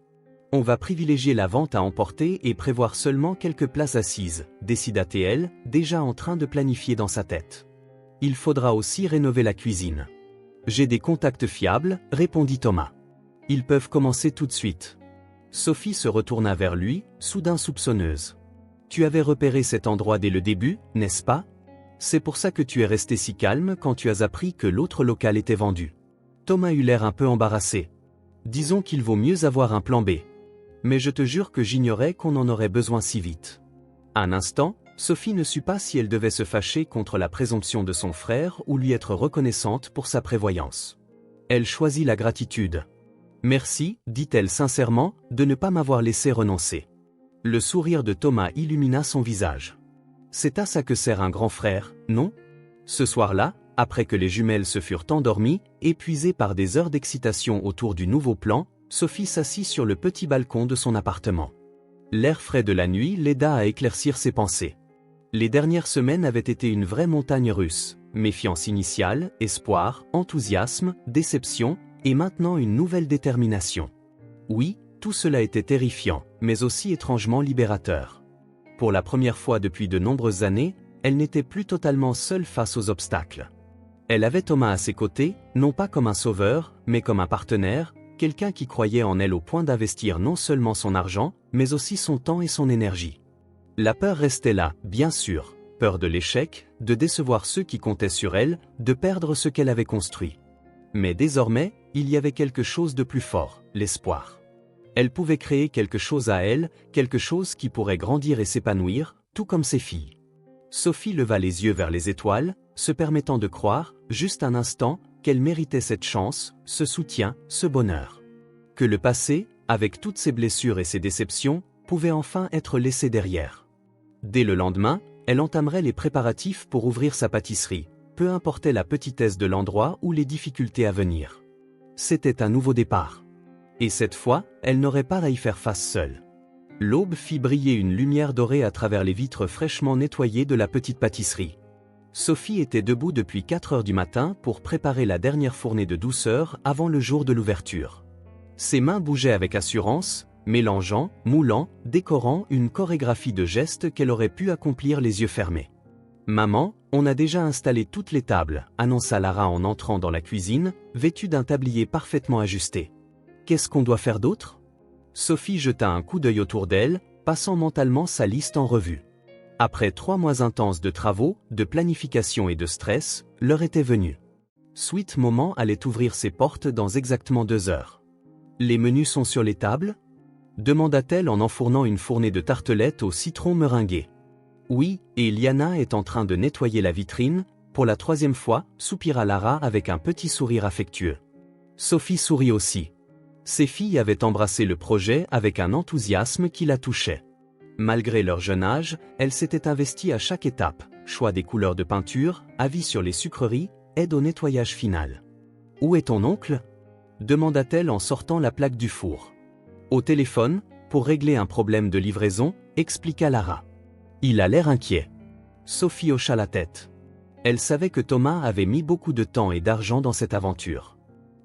On va privilégier la vente à emporter et prévoir seulement quelques places assises, décida-t-elle, déjà en train de planifier dans sa tête. Il faudra aussi rénover la cuisine. J'ai des contacts fiables, répondit Thomas. Ils peuvent commencer tout de suite. Sophie se retourna vers lui, soudain soupçonneuse. Tu avais repéré cet endroit dès le début, n'est-ce pas ? C'est pour ça que tu es resté si calme quand tu as appris que l'autre local était vendu. Thomas eut l'air un peu embarrassé. Disons qu'il vaut mieux avoir un plan B. Mais je te jure que j'ignorais qu'on en aurait besoin si vite. Un instant, Sophie ne sut pas si elle devait se fâcher contre la présomption de son frère ou lui être reconnaissante pour sa prévoyance. Elle choisit la gratitude. Merci, dit-elle sincèrement, de ne pas m'avoir laissé renoncer. Le sourire de Thomas illumina son visage. C'est à ça que sert un grand frère, non ? Ce soir-là, après que les jumelles se furent endormies, épuisées par des heures d'excitation autour du nouveau plan, Sophie s'assit sur le petit balcon de son appartement. L'air frais de la nuit l'aida à éclaircir ses pensées. Les dernières semaines avaient été une vraie montagne russe, méfiance initiale, espoir, enthousiasme, déception, et maintenant une nouvelle détermination. Oui, tout cela était terrifiant, mais aussi étrangement libérateur. Pour la première fois depuis de nombreuses années, elle n'était plus totalement seule face aux obstacles. Elle avait Thomas à ses côtés, non pas comme un sauveur, mais comme un partenaire, quelqu'un qui croyait en elle au point d'investir non seulement son argent, mais aussi son temps et son énergie. La peur restait là, bien sûr, peur de l'échec, de décevoir ceux qui comptaient sur elle, de perdre ce qu'elle avait construit. Mais désormais, il y avait quelque chose de plus fort, l'espoir. Elle pouvait créer quelque chose à elle, quelque chose qui pourrait grandir et s'épanouir, tout comme ses filles. Sophie leva les yeux vers les étoiles, se permettant de croire, juste un instant, qu'elle méritait cette chance, ce soutien, ce bonheur. Que le passé, avec toutes ses blessures et ses déceptions, pouvait enfin être laissé derrière. Dès le lendemain, elle entamerait les préparatifs pour ouvrir sa pâtisserie, peu importait la petitesse de l'endroit ou les difficultés à venir. C'était un nouveau départ. Et cette fois, elle n'aurait pas à y faire face seule. L'aube fit briller une lumière dorée à travers les vitres fraîchement nettoyées de la petite pâtisserie. Sophie était debout depuis 4 heures du matin pour préparer la dernière fournée de douceur avant le jour de l'ouverture. Ses mains bougeaient avec assurance, mélangeant, moulant, décorant une chorégraphie de gestes qu'elle aurait pu accomplir les yeux fermés. « Maman, on a déjà installé toutes les tables », annonça Lara en entrant dans la cuisine, vêtue d'un tablier parfaitement ajusté. Qu'est-ce qu'on doit faire d'autre ? Sophie jeta un coup d'œil autour d'elle, passant mentalement sa liste en revue. Après 3 mois intenses de travaux, de planification et de stress, l'heure était venue. Sweet Moment allait ouvrir ses portes dans exactement 2 heures. Les menus sont sur les tables ? demanda-t-elle en enfournant une fournée de tartelettes au citron meringué. Oui, et Liana est en train de nettoyer la vitrine, pour la 3e fois, soupira Lara avec un petit sourire affectueux. Sophie sourit aussi. Ses filles avaient embrassé le projet avec un enthousiasme qui la touchait. Malgré leur jeune âge, elles s'étaient investies à chaque étape, choix des couleurs de peinture, avis sur les sucreries, aide au nettoyage final. Où est ton oncle? Demanda-t-elle en sortant la plaque du four. Au téléphone, pour régler un problème de livraison, expliqua Lara. Il a l'air inquiet. Sophie hocha la tête. Elle savait que Thomas avait mis beaucoup de temps et d'argent dans cette aventure.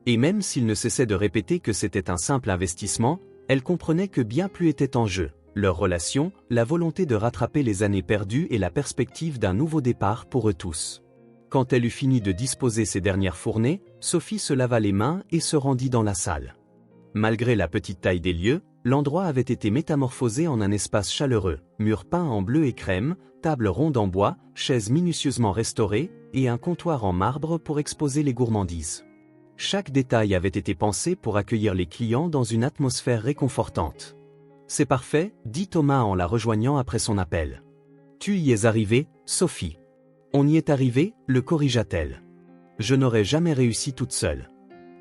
Et même s'il ne cessait de répéter que c'était un simple investissement, elle comprenait que bien plus était en jeu. Leur relation, la volonté de rattraper les années perdues et la perspective d'un nouveau départ pour eux tous. Quand elle eut fini de disposer ses dernières fournées, Sophie se lava les mains et se rendit dans la salle. Malgré la petite taille des lieux, l'endroit avait été métamorphosé en un espace chaleureux, murs peints en bleu et crème, table ronde en bois, chaises minutieusement restaurées, et un comptoir en marbre pour exposer les gourmandises. Chaque détail avait été pensé pour accueillir les clients dans une atmosphère réconfortante. C'est parfait, dit Thomas en la rejoignant après son appel. Tu y es arrivée, Sophie. On y est arrivé, le corrigea-t-elle. Je n'aurais jamais réussi toute seule.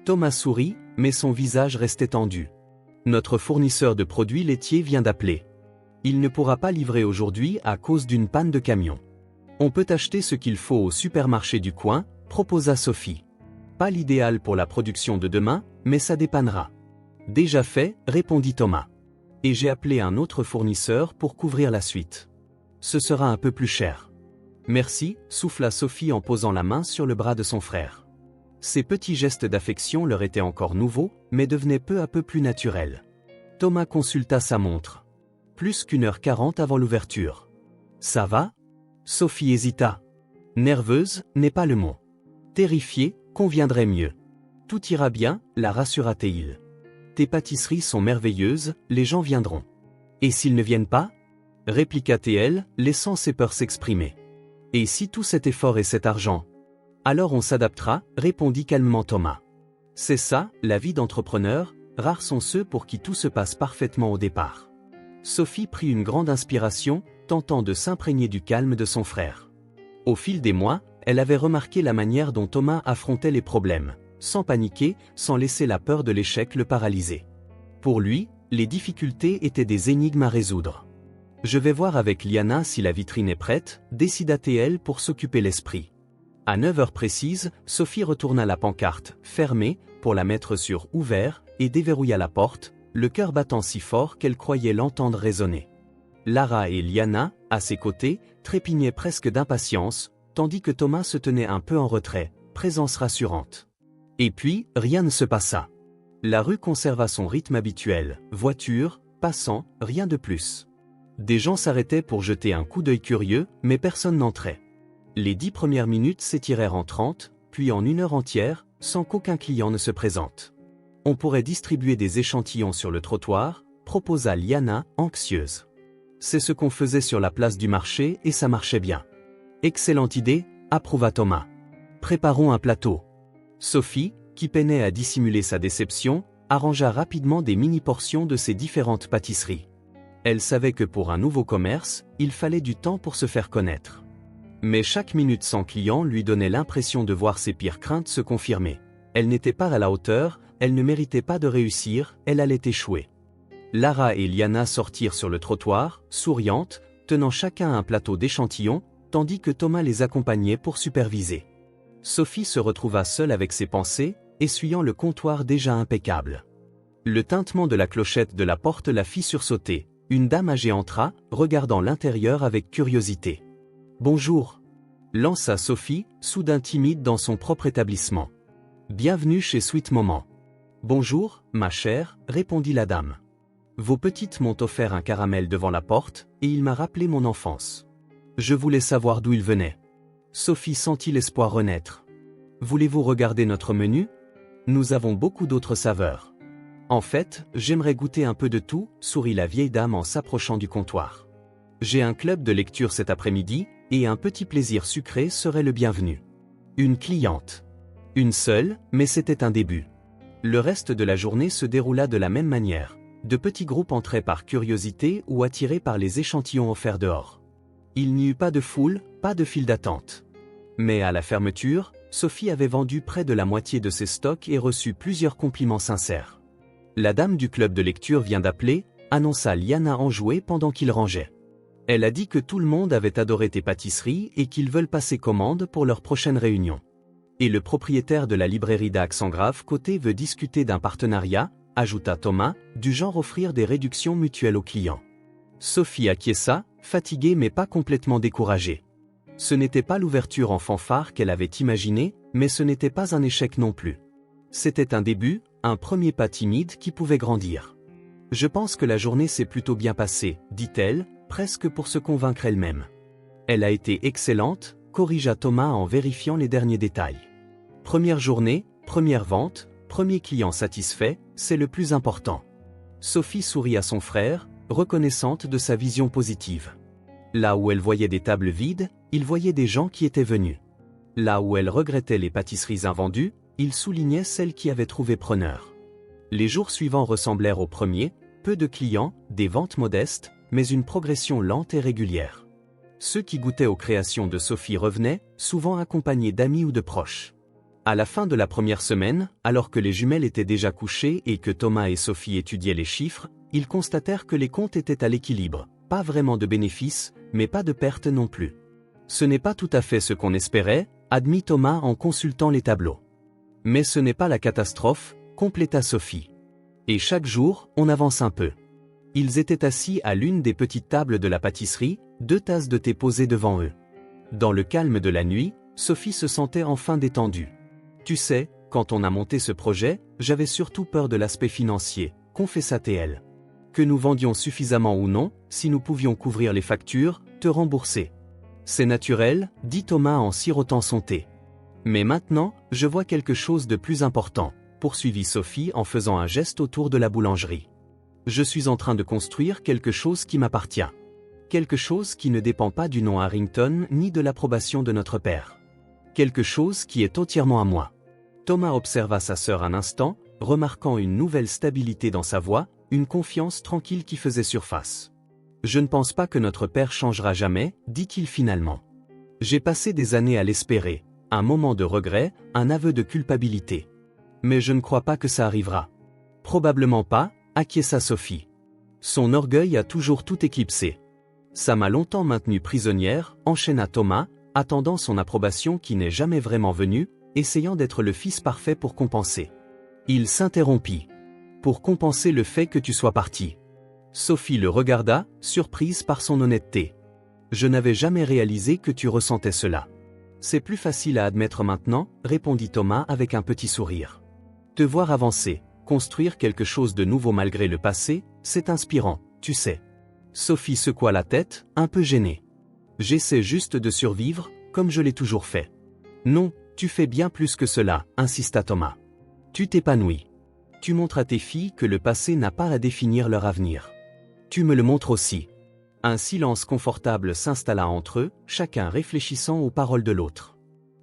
Thomas sourit, mais son visage restait tendu. Notre fournisseur de produits laitiers vient d'appeler. Il ne pourra pas livrer aujourd'hui à cause d'une panne de camion. On peut acheter ce qu'il faut au supermarché du coin, proposa Sophie. Pas l'idéal pour la production de demain, mais ça dépannera. Déjà fait, répondit Thomas. Et j'ai appelé un autre fournisseur pour couvrir la suite. Ce sera un peu plus cher. Merci, souffla Sophie en posant la main sur le bras de son frère. Ces petits gestes d'affection leur étaient encore nouveaux, mais devenaient peu à peu plus naturels. Thomas consulta sa montre. Plus qu'1h40 avant l'ouverture. Ça va? Sophie hésita. Nerveuse, n'est pas le mot. Terrifiée, conviendrait mieux. Tout ira bien, la rassura-t-il. Tes pâtisseries sont merveilleuses, les gens viendront. Et s'ils ne viennent pas? Répliqua-t-elle, laissant ses peurs s'exprimer. Et si tout cet effort et cet argent? Alors on s'adaptera, répondit calmement Thomas. C'est ça, la vie d'entrepreneur, rares sont ceux pour qui tout se passe parfaitement au départ. Sophie prit une grande inspiration, tentant de s'imprégner du calme de son frère. Au fil des mois, elle avait remarqué la manière dont Thomas affrontait les problèmes, sans paniquer, sans laisser la peur de l'échec le paralyser. Pour lui, les difficultés étaient des énigmes à résoudre. Je vais voir avec Liana si la vitrine est prête, décida-t-elle pour s'occuper l'esprit. À 9h précises, Sophie retourna la pancarte « Fermée » pour la mettre sur « Ouvert » et déverrouilla la porte, le cœur battant si fort qu'elle croyait l'entendre résonner. Lara et Liana, à ses côtés, trépignaient presque d'impatience, tandis que Thomas se tenait un peu en retrait, présence rassurante. Et puis, rien ne se passa. La rue conserva son rythme habituel, voitures, passants, rien de plus. Des gens s'arrêtaient pour jeter un coup d'œil curieux, mais personne n'entrait. Les 10 premières minutes s'étirèrent en 30, puis en 1 heure entière, sans qu'aucun client ne se présente. On pourrait distribuer des échantillons sur le trottoir, proposa Liana, anxieuse. C'est ce qu'on faisait sur la place du marché et ça marchait bien. Excellente idée, approuva Thomas. Préparons un plateau. Sophie, qui peinait à dissimuler sa déception, arrangea rapidement des mini-portions de ses différentes pâtisseries. Elle savait que pour un nouveau commerce, il fallait du temps pour se faire connaître. Mais chaque minute sans client lui donnait l'impression de voir ses pires craintes se confirmer. Elle n'était pas à la hauteur, elle ne méritait pas de réussir, elle allait échouer. Lara et Liana sortirent sur le trottoir, souriantes, tenant chacun un plateau d'échantillons, tandis que Thomas les accompagnait pour superviser. Sophie se retrouva seule avec ses pensées, essuyant le comptoir déjà impeccable. Le tintement de la clochette de la porte la fit sursauter. Une dame âgée entra, regardant l'intérieur avec curiosité. « Bonjour » lança Sophie, soudain timide dans son propre établissement. « Bienvenue chez Sweet Moment. »« Bonjour, ma chère » répondit la dame. « Vos petites m'ont offert un caramel devant la porte, et il m'a rappelé mon enfance. Je voulais savoir d'où il venait. » Sophie sentit l'espoir renaître. « Voulez-vous regarder notre menu? Nous avons beaucoup d'autres saveurs. » En fait, j'aimerais goûter un peu de tout, sourit la vieille dame en s'approchant du comptoir. J'ai un club de lecture cet après-midi, et un petit plaisir sucré serait le bienvenu. Une cliente. Une seule, mais c'était un début. Le reste de la journée se déroula de la même manière. De petits groupes entraient par curiosité ou attirés par les échantillons offerts dehors. Il n'y eut pas de foule, pas de file d'attente. Mais à la fermeture, Sophie avait vendu près de la moitié de ses stocks et reçu plusieurs compliments sincères. La dame du club de lecture vient d'appeler, annonça Liana enjouée pendant qu'il rangeait. Elle a dit que tout le monde avait adoré tes pâtisseries et qu'ils veulent passer commande pour leur prochaine réunion. Et le propriétaire de la librairie d'Accent Grave Côté veut discuter d'un partenariat, ajouta Thomas, du genre offrir des réductions mutuelles aux clients. Sophie acquiesça, fatiguée mais pas complètement découragée. Ce n'était pas l'ouverture en fanfare qu'elle avait imaginée, mais ce n'était pas un échec non plus. C'était un début, un premier pas timide qui pouvait grandir. Je pense que la journée s'est plutôt bien passée, dit-elle, presque pour se convaincre elle-même. Elle a été excellente, corrigea Thomas en vérifiant les derniers détails. Première journée, première vente, premier client satisfait, c'est le plus important. Sophie sourit à son frère, reconnaissante de sa vision positive. Là où elle voyait des tables vides, il voyait des gens qui étaient venus. Là où elle regrettait les pâtisseries invendues, il soulignait celles qui avaient trouvé preneur. Les jours suivants ressemblèrent aux premiers, peu de clients, des ventes modestes, mais une progression lente et régulière. Ceux qui goûtaient aux créations de Sophie revenaient, souvent accompagnés d'amis ou de proches. À la fin de la première semaine, alors que les jumelles étaient déjà couchées et que Thomas et Sophie étudiaient les chiffres, ils constatèrent que les comptes étaient à l'équilibre, pas vraiment de bénéfices, mais pas de pertes non plus. Ce n'est pas tout à fait ce qu'on espérait, admit Thomas en consultant les tableaux. Mais ce n'est pas la catastrophe, compléta Sophie. Et chaque jour, on avance un peu. Ils étaient assis à l'une des petites tables de la pâtisserie, 2 tasses de thé posées devant eux. Dans le calme de la nuit, Sophie se sentait enfin détendue. Tu sais, quand on a monté ce projet, j'avais surtout peur de l'aspect financier, confessa-t-elle. Que nous vendions suffisamment ou non, si nous pouvions couvrir les factures, te rembourser. C'est naturel, dit Thomas en sirotant son thé. Mais maintenant, je vois quelque chose de plus important, poursuivit Sophie en faisant un geste autour de la boulangerie. Je suis en train de construire quelque chose qui m'appartient. Quelque chose qui ne dépend pas du nom Harrington ni de l'approbation de notre père. Quelque chose qui est entièrement à moi. Thomas observa sa sœur un instant, remarquant une nouvelle stabilité dans sa voix, une confiance tranquille qui faisait surface. Je ne pense pas que notre père changera jamais, dit-il finalement. J'ai passé des années à l'espérer, un moment de regret, un aveu de culpabilité. Mais je ne crois pas que ça arrivera. Probablement pas, acquiesça Sophie. Son orgueil a toujours tout éclipsé. Ça m'a longtemps maintenue prisonnière, enchaîna Thomas, attendant son approbation qui n'est jamais vraiment venue, essayant d'être le fils parfait pour compenser. Il s'interrompit. Pour compenser le fait que tu sois parti. Sophie le regarda, surprise par son honnêteté. Je n'avais jamais réalisé que tu ressentais cela. C'est plus facile à admettre maintenant, répondit Thomas avec un petit sourire. Te voir avancer, construire quelque chose de nouveau malgré le passé, c'est inspirant, tu sais. Sophie secoua la tête, un peu gênée. J'essaie juste de survivre, comme je l'ai toujours fait. Non, tu fais bien plus que cela, insista Thomas. Tu t'épanouis. Tu montres à tes filles que le passé n'a pas à définir leur avenir. Tu me le montres aussi. Un silence confortable s'installa entre eux, chacun réfléchissant aux paroles de l'autre.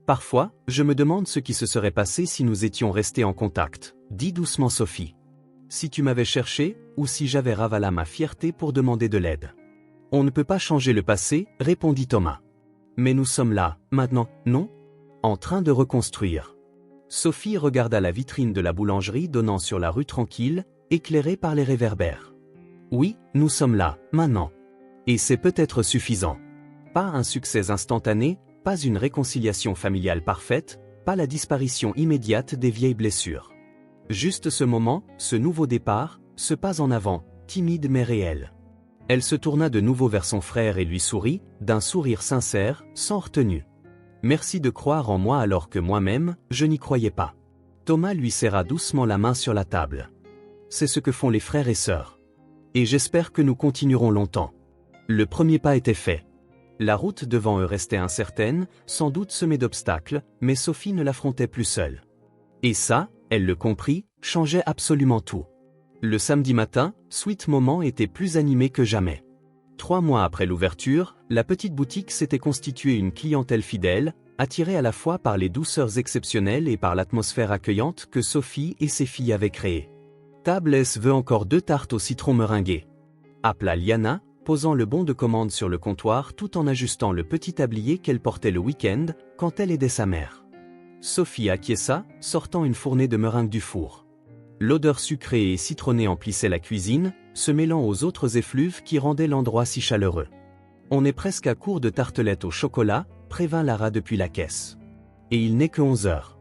Parfois, je me demande ce qui se serait passé si nous étions restés en contact, dit doucement Sophie. Si tu m'avais cherché, ou si j'avais ravalé ma fierté pour demander de l'aide. On ne peut pas changer le passé, répondit Thomas. Mais nous sommes là, maintenant, non ? En train de reconstruire. Sophie regarda la vitrine de la boulangerie donnant sur la rue tranquille, éclairée par les réverbères. Oui, nous sommes là, maintenant. Et c'est peut-être suffisant. Pas un succès instantané, pas une réconciliation familiale parfaite, pas la disparition immédiate des vieilles blessures. Juste ce moment, ce nouveau départ, ce pas en avant, timide mais réel. Elle se tourna de nouveau vers son frère et lui sourit, d'un sourire sincère, sans retenue. Merci de croire en moi alors que moi-même, je n'y croyais pas. Thomas lui serra doucement la main sur la table. C'est ce que font les frères et sœurs. Et j'espère que nous continuerons longtemps. Le premier pas était fait. La route devant eux restait incertaine, sans doute semée d'obstacles, mais Sophie ne l'affrontait plus seule. Et ça, elle le comprit, changeait absolument tout. Le samedi matin, Sweet Moment était plus animé que jamais. 3 mois après l'ouverture, la petite boutique s'était constituée une clientèle fidèle, attirée à la fois par les douceurs exceptionnelles et par l'atmosphère accueillante que Sophie et ses filles avaient créée. Tables veut encore 2 tartes au citron meringué. Appela Liana, posant le bon de commande sur le comptoir tout en ajustant le petit tablier qu'elle portait le week-end, quand elle aidait sa mère. Sophie acquiesça, sortant une fournée de meringues du four. L'odeur sucrée et citronnée emplissait la cuisine, se mêlant aux autres effluves qui rendaient l'endroit si chaleureux. On est presque à court de tartelettes au chocolat, prévint Lara depuis la caisse. Et il n'est que 11 heures.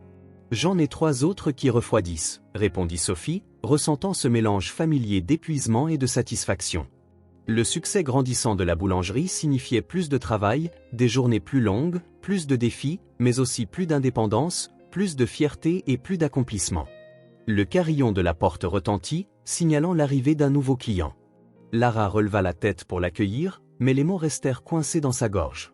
J'en ai 3 autres qui refroidissent, répondit Sophie, ressentant ce mélange familier d'épuisement et de satisfaction. Le succès grandissant de la boulangerie signifiait plus de travail, des journées plus longues, plus de défis, mais aussi plus d'indépendance, plus de fierté et plus d'accomplissement. Le carillon de la porte retentit, signalant l'arrivée d'un nouveau client. Lara releva la tête pour l'accueillir, mais les mots restèrent coincés dans sa gorge.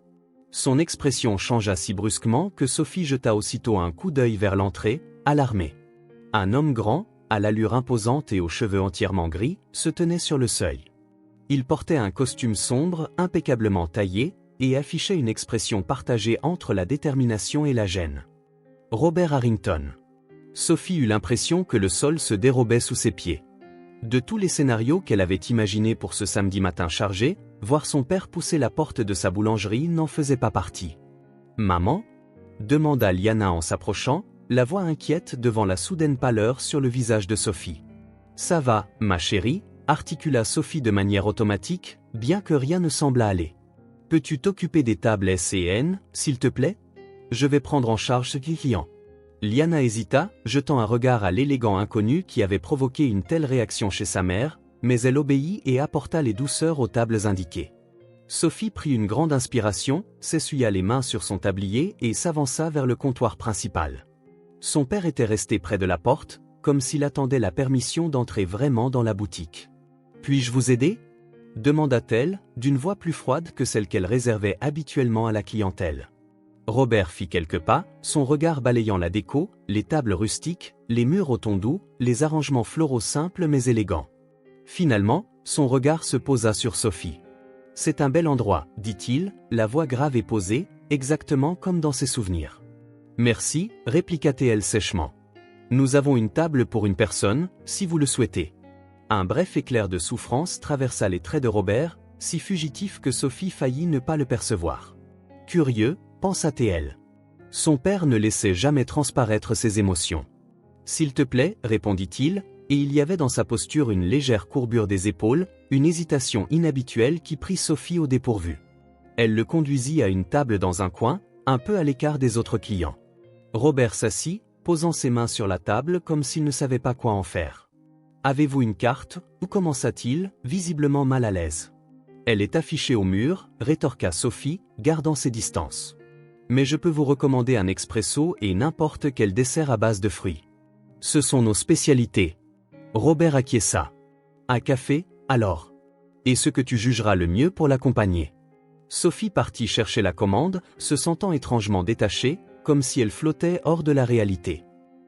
Son expression changea si brusquement que Sophie jeta aussitôt un coup d'œil vers l'entrée, alarmée. Un homme grand, à l'allure imposante et aux cheveux entièrement gris, se tenait sur le seuil. Il portait un costume sombre, impeccablement taillé, et affichait une expression partagée entre la détermination et la gêne. Robert Harrington. Sophie eut l'impression que le sol se dérobait sous ses pieds. De tous les scénarios qu'elle avait imaginés pour ce samedi matin chargé, voir son père pousser la porte de sa boulangerie n'en faisait pas partie. « Maman » demanda Liana en s'approchant, la voix inquiète devant la soudaine pâleur sur le visage de Sophie. « Ça va, ma chérie » articula Sophie de manière automatique, bien que rien ne semblât aller. « Peux-tu t'occuper des tables S et N, s'il te plaît ? Je vais prendre en charge ce client. » Liana hésita, jetant un regard à l'élégant inconnu qui avait provoqué une telle réaction chez sa mère, mais elle obéit et apporta les douceurs aux tables indiquées. Sophie prit une grande inspiration, s'essuya les mains sur son tablier et s'avança vers le comptoir principal. Son père était resté près de la porte, comme s'il attendait la permission d'entrer vraiment dans la boutique. « Puis-je vous aider ?» demanda-t-elle, d'une voix plus froide que celle qu'elle réservait habituellement à la clientèle. Robert fit quelques pas, son regard balayant la déco, les tables rustiques, les murs au ton doux, les arrangements floraux simples mais élégants. Finalement, son regard se posa sur Sophie. « C'est un bel endroit, dit-il, la voix grave et posée, exactement comme dans ses souvenirs. »« Merci, répliqua-t-elle sèchement. Nous avons une table pour une personne, si vous le souhaitez. » Un bref éclair de souffrance traversa les traits de Robert, si fugitif que Sophie faillit ne pas le percevoir. Curieux, pensa-t-elle. Son père ne laissait jamais transparaître ses émotions. « S'il te plaît, répondit-il, et il y avait dans sa posture une légère courbure des épaules, une hésitation inhabituelle qui prit Sophie au dépourvu. Elle le conduisit à une table dans un coin, un peu à l'écart des autres clients. Robert s'assit, posant ses mains sur la table comme s'il ne savait pas quoi en faire. « Avez-vous une carte » ou commença-t-il, visiblement mal à l'aise. « Elle est affichée au mur » rétorqua Sophie, gardant ses distances. « Mais je peux vous recommander un expresso et n'importe quel dessert à base de fruits. Ce sont nos spécialités. » Robert acquiesça. « Un café, alors. Et ce que tu jugeras le mieux pour l'accompagner. » Sophie partit chercher la commande, se sentant étrangement détachée, comme si elle flottait hors de la réalité.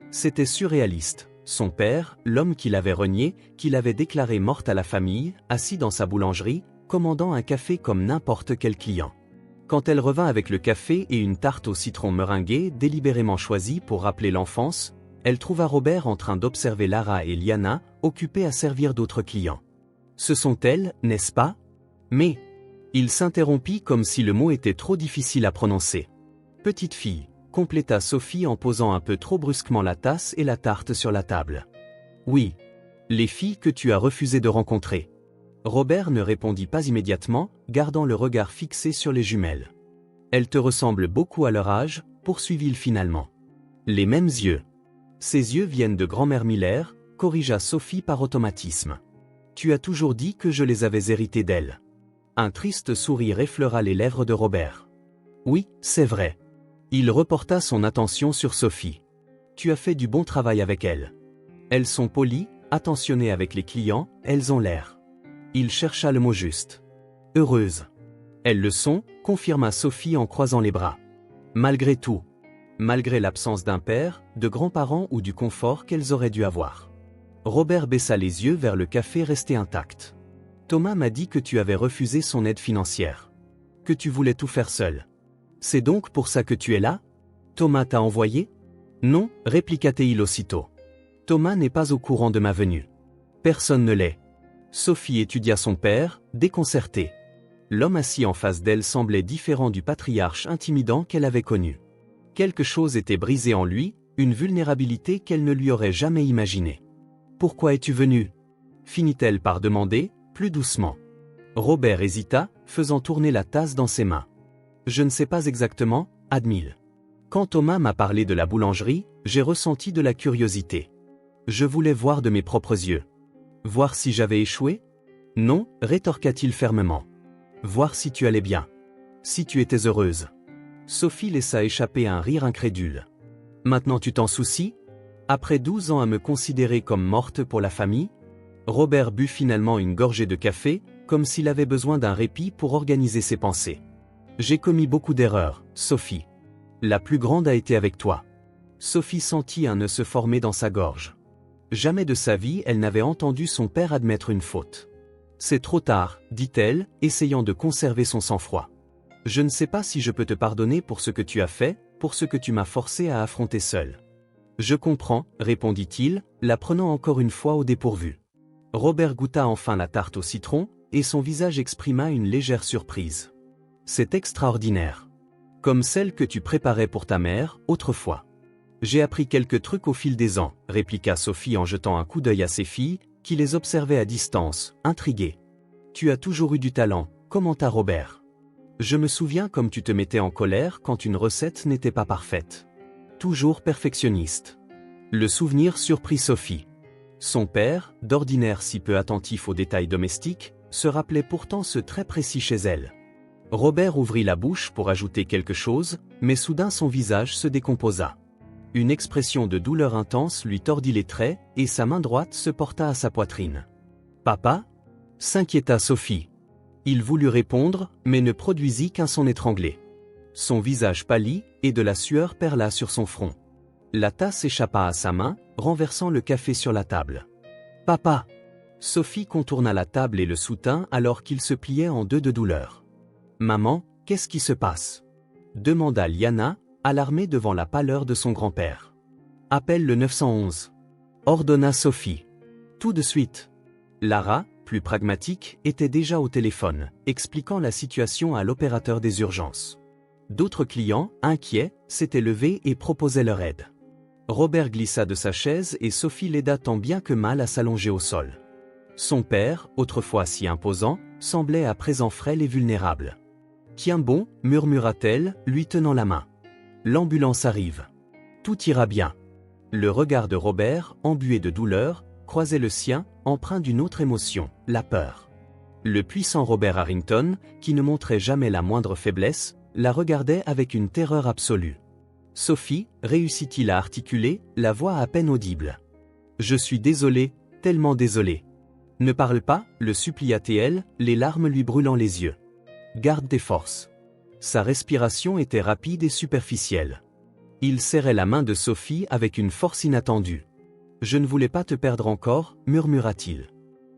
C'était surréaliste. Son père, l'homme qui l'avait reniée, qui l'avait déclarée morte à la famille, assis dans sa boulangerie, commandant un café comme n'importe quel client. Quand elle revint avec le café et une tarte au citron meringuée délibérément choisie pour rappeler l'enfance, elle trouva Robert en train d'observer Lara et Liana, occupés à servir d'autres clients. « Ce sont elles, n'est-ce pas ? » Mais... Il s'interrompit comme si le mot était trop difficile à prononcer. « Petite fille », compléta Sophie en posant un peu trop brusquement la tasse et la tarte sur la table. « Oui. Les filles que tu as refusé de rencontrer. » Robert ne répondit pas immédiatement, gardant le regard fixé sur les jumelles. « Elles te ressemblent beaucoup à leur âge, poursuivit-il finalement. Les mêmes yeux. » Ses yeux viennent de grand-mère Miller, corrigea Sophie par automatisme. « Tu as toujours dit que je les avais héritées d'elle. » Un triste sourire effleura les lèvres de Robert. « Oui, c'est vrai. » Il reporta son attention sur Sophie. « Tu as fait du bon travail avec elles. Elles sont polies, attentionnées avec les clients, elles ont l'air. » Il chercha le mot juste. « Heureuses. »« Elles le sont, » confirma Sophie en croisant les bras. « Malgré tout. Malgré l'absence d'un père, de grands-parents ou du confort qu'elles auraient dû avoir. » Robert baissa les yeux vers le café resté intact. « Thomas m'a dit que tu avais refusé son aide financière. Que tu voulais tout faire seul. C'est donc pour ça que tu es là ? Thomas t'a envoyé ? » « Non, répliqua-t-il aussitôt. Thomas n'est pas au courant de ma venue. Personne ne l'est. » Sophie étudia son père, déconcertée. L'homme assis en face d'elle semblait différent du patriarche intimidant qu'elle avait connu. Quelque chose était brisé en lui, une vulnérabilité qu'elle ne lui aurait jamais imaginée. « Pourquoi es-tu venu » finit-elle par demander, plus doucement. Robert hésita, faisant tourner la tasse dans ses mains. Je ne sais pas exactement, admit-il. Quand Thomas m'a parlé de la boulangerie, j'ai ressenti de la curiosité. Je voulais voir de mes propres yeux. Voir si j'avais échoué? Non, rétorqua-t-il fermement. Voir si tu allais bien. Si tu étais heureuse. Sophie laissa échapper un rire incrédule. Maintenant tu t'en soucies? Après 12 ans à me considérer comme morte pour la famille? Robert but finalement une gorgée de café, comme s'il avait besoin d'un répit pour organiser ses pensées. J'ai commis beaucoup d'erreurs, Sophie. La plus grande a été avec toi. Sophie sentit un nœud se former dans sa gorge. Jamais de sa vie elle n'avait entendu son père admettre une faute. C'est trop tard, dit-elle, essayant de conserver son sang-froid. Je ne sais pas si je peux te pardonner pour ce que tu as fait, pour ce que tu m'as forcé à affronter seul. Je comprends, répondit-il, la prenant encore une fois au dépourvu. Robert goûta enfin la tarte au citron, et son visage exprima une légère surprise. C'est extraordinaire. Comme celle que tu préparais pour ta mère, autrefois. J'ai appris quelques trucs au fil des ans, répliqua Sophie en jetant un coup d'œil à ses filles, qui les observaient à distance, intriguées. Tu as toujours eu du talent, commenta Robert. Je me souviens comme tu te mettais en colère quand une recette n'était pas parfaite. Toujours perfectionniste. Le souvenir surprit Sophie. Son père, d'ordinaire si peu attentif aux détails domestiques, se rappelait pourtant ce trait précis chez elle. Robert ouvrit la bouche pour ajouter quelque chose, mais soudain son visage se décomposa. Une expression de douleur intense lui tordit les traits, et sa main droite se porta à sa poitrine. « Papa » s'inquiéta Sophie. Il voulut répondre, mais ne produisit qu'un son étranglé. Son visage pâlit, et de la sueur perla sur son front. La tasse échappa à sa main, renversant le café sur la table. « Papa » Sophie contourna la table et le soutint alors qu'il se pliait en deux de douleur. « Maman, qu'est-ce qui se passe » demanda Liana, alarmée devant la pâleur de son grand-père. « Appelle le 911 » ordonna Sophie. Tout de suite. Lara, plus pragmatique, était déjà au téléphone, expliquant la situation à l'opérateur des urgences. D'autres clients, inquiets, s'étaient levés et proposaient leur aide. Robert glissa de sa chaise et Sophie l'aida tant bien que mal à s'allonger au sol. Son père, autrefois si imposant, semblait à présent frêle et vulnérable. « Tiens bon, murmura-t-elle, lui tenant la main. L'ambulance arrive. Tout ira bien. » Le regard de Robert, embué de douleur, croisait le sien, empreint d'une autre émotion, la peur. Le puissant Robert Harrington, qui ne montrait jamais la moindre faiblesse, la regardait avec une terreur absolue. Sophie, réussit-il à articuler, la voix à peine audible. « Je suis désolé, tellement désolé. » « Ne parle pas, le supplia-t-elle, les larmes lui brûlant les yeux. « Garde tes forces. » Sa respiration était rapide et superficielle. Il serrait la main de Sophie avec une force inattendue. « Je ne voulais pas te perdre encore, murmura-t-il.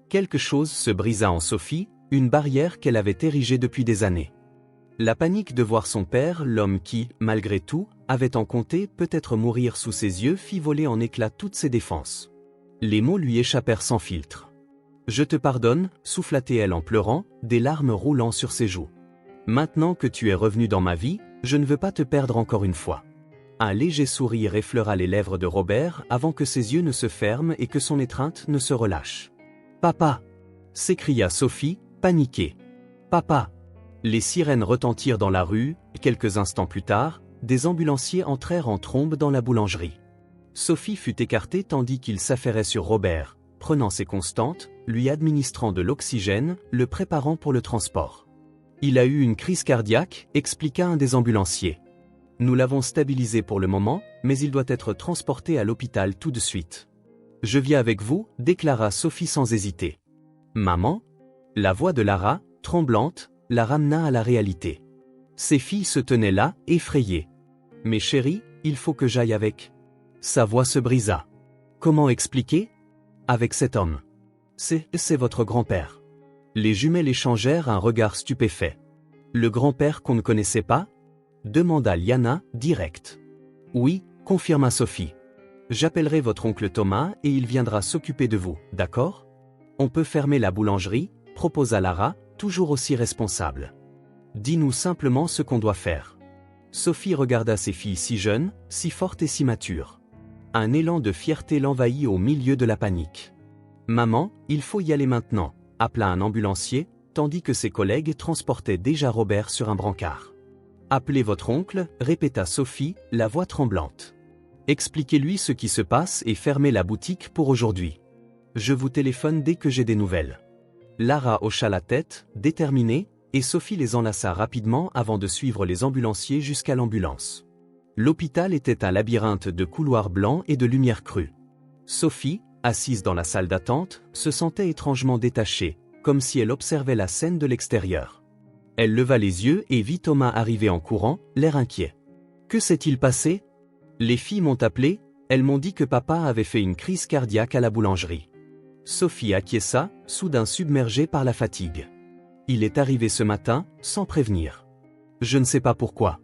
Quelque chose se brisa en Sophie, une barrière qu'elle avait érigée depuis des années. La panique de voir son père, l'homme qui, malgré tout, avait en compté peut-être mourir sous ses yeux fit voler en éclats toutes ses défenses. Les mots lui échappèrent sans filtre. « Je te pardonne, souffla-t-elle en pleurant, des larmes roulant sur ses joues. Maintenant que tu es revenu dans ma vie, je ne veux pas te perdre encore une fois. » Un léger sourire effleura les lèvres de Robert avant que ses yeux ne se ferment et que son étreinte ne se relâche. « Papa » s'écria Sophie, paniquée. « Papa » Les sirènes retentirent dans la rue, et quelques instants plus tard, des ambulanciers entrèrent en trombe dans la boulangerie. Sophie fut écartée tandis qu'il s'affairait sur Robert, prenant ses constantes, lui administrant de l'oxygène, le préparant pour le transport. « Il a eu une crise cardiaque » expliqua un des ambulanciers. « Nous l'avons stabilisé pour le moment, mais il doit être transporté à l'hôpital tout de suite. »« Je viens avec vous » déclara Sophie sans hésiter. « Maman ?» La voix de Lara, tremblante, la ramena à la réalité. Ses filles se tenaient là, effrayées. « Mais chérie, il faut que j'aille avec. » Sa voix se brisa. « Comment expliquer ? » Avec cet homme. « C'est votre grand-père. » Les jumelles échangèrent un regard stupéfait. « Le grand-père qu'on ne connaissait pas ?» demanda Liana, direct. « Oui, confirma Sophie. J'appellerai votre oncle Thomas et il viendra s'occuper de vous, d'accord ? On peut fermer la boulangerie, proposa Lara, toujours aussi responsable. Dis-nous simplement ce qu'on doit faire. » Sophie regarda ses filles si jeunes, si fortes et si matures. Un élan de fierté l'envahit au milieu de la panique. « Maman, il faut y aller maintenant » appela un ambulancier, tandis que ses collègues transportaient déjà Robert sur un brancard. Appelez votre oncle, répéta Sophie, la voix tremblante. Expliquez-lui ce qui se passe et fermez la boutique pour aujourd'hui. Je vous téléphone dès que j'ai des nouvelles. Lara hocha la tête, déterminée, et Sophie les enlaça rapidement avant de suivre les ambulanciers jusqu'à l'ambulance. L'hôpital était un labyrinthe de couloirs blancs et de lumière crue. Sophie, assise dans la salle d'attente, se sentait étrangement détachée, comme si elle observait la scène de l'extérieur. Elle leva les yeux et vit Thomas arriver en courant, l'air inquiet. Que s'est-il passé? Les filles m'ont appelé, elles m'ont dit que papa avait fait une crise cardiaque à la boulangerie. Sophie acquiesça, soudain submergée par la fatigue. Il est arrivé ce matin, sans prévenir. Je ne sais pas pourquoi.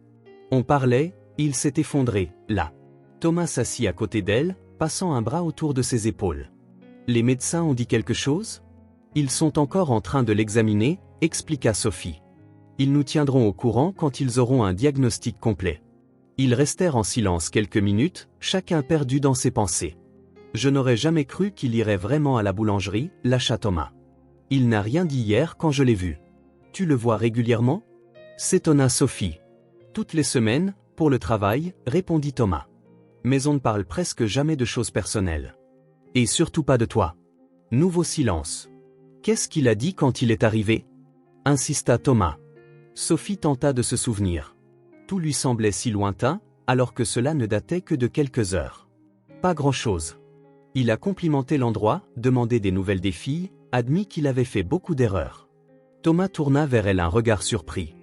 On parlait, il s'est effondré, là. Thomas s'assit à côté d'elle, passant un bras autour de ses épaules. Les médecins ont dit quelque chose? Ils sont encore en train de l'examiner, expliqua Sophie. Ils nous tiendront au courant quand ils auront un diagnostic complet. Ils restèrent en silence quelques minutes, chacun perdu dans ses pensées. Je n'aurais jamais cru qu'il irait vraiment à la boulangerie, lâcha Thomas. Il n'a rien dit hier quand je l'ai vu. Tu le vois régulièrement? S'étonna Sophie. Toutes les semaines, pour le travail, répondit Thomas. Mais on ne parle presque jamais de choses personnelles. Et surtout pas de toi. Nouveau silence. Qu'est-ce qu'il a dit quand il est arrivé? Insista Thomas. Sophie tenta de se souvenir. Tout lui semblait si lointain, alors que cela ne datait que de quelques heures. Pas grand-chose. Il a complimenté l'endroit, demandé des nouvelles des filles, admis qu'il avait fait beaucoup d'erreurs. Thomas tourna vers elle un regard surpris.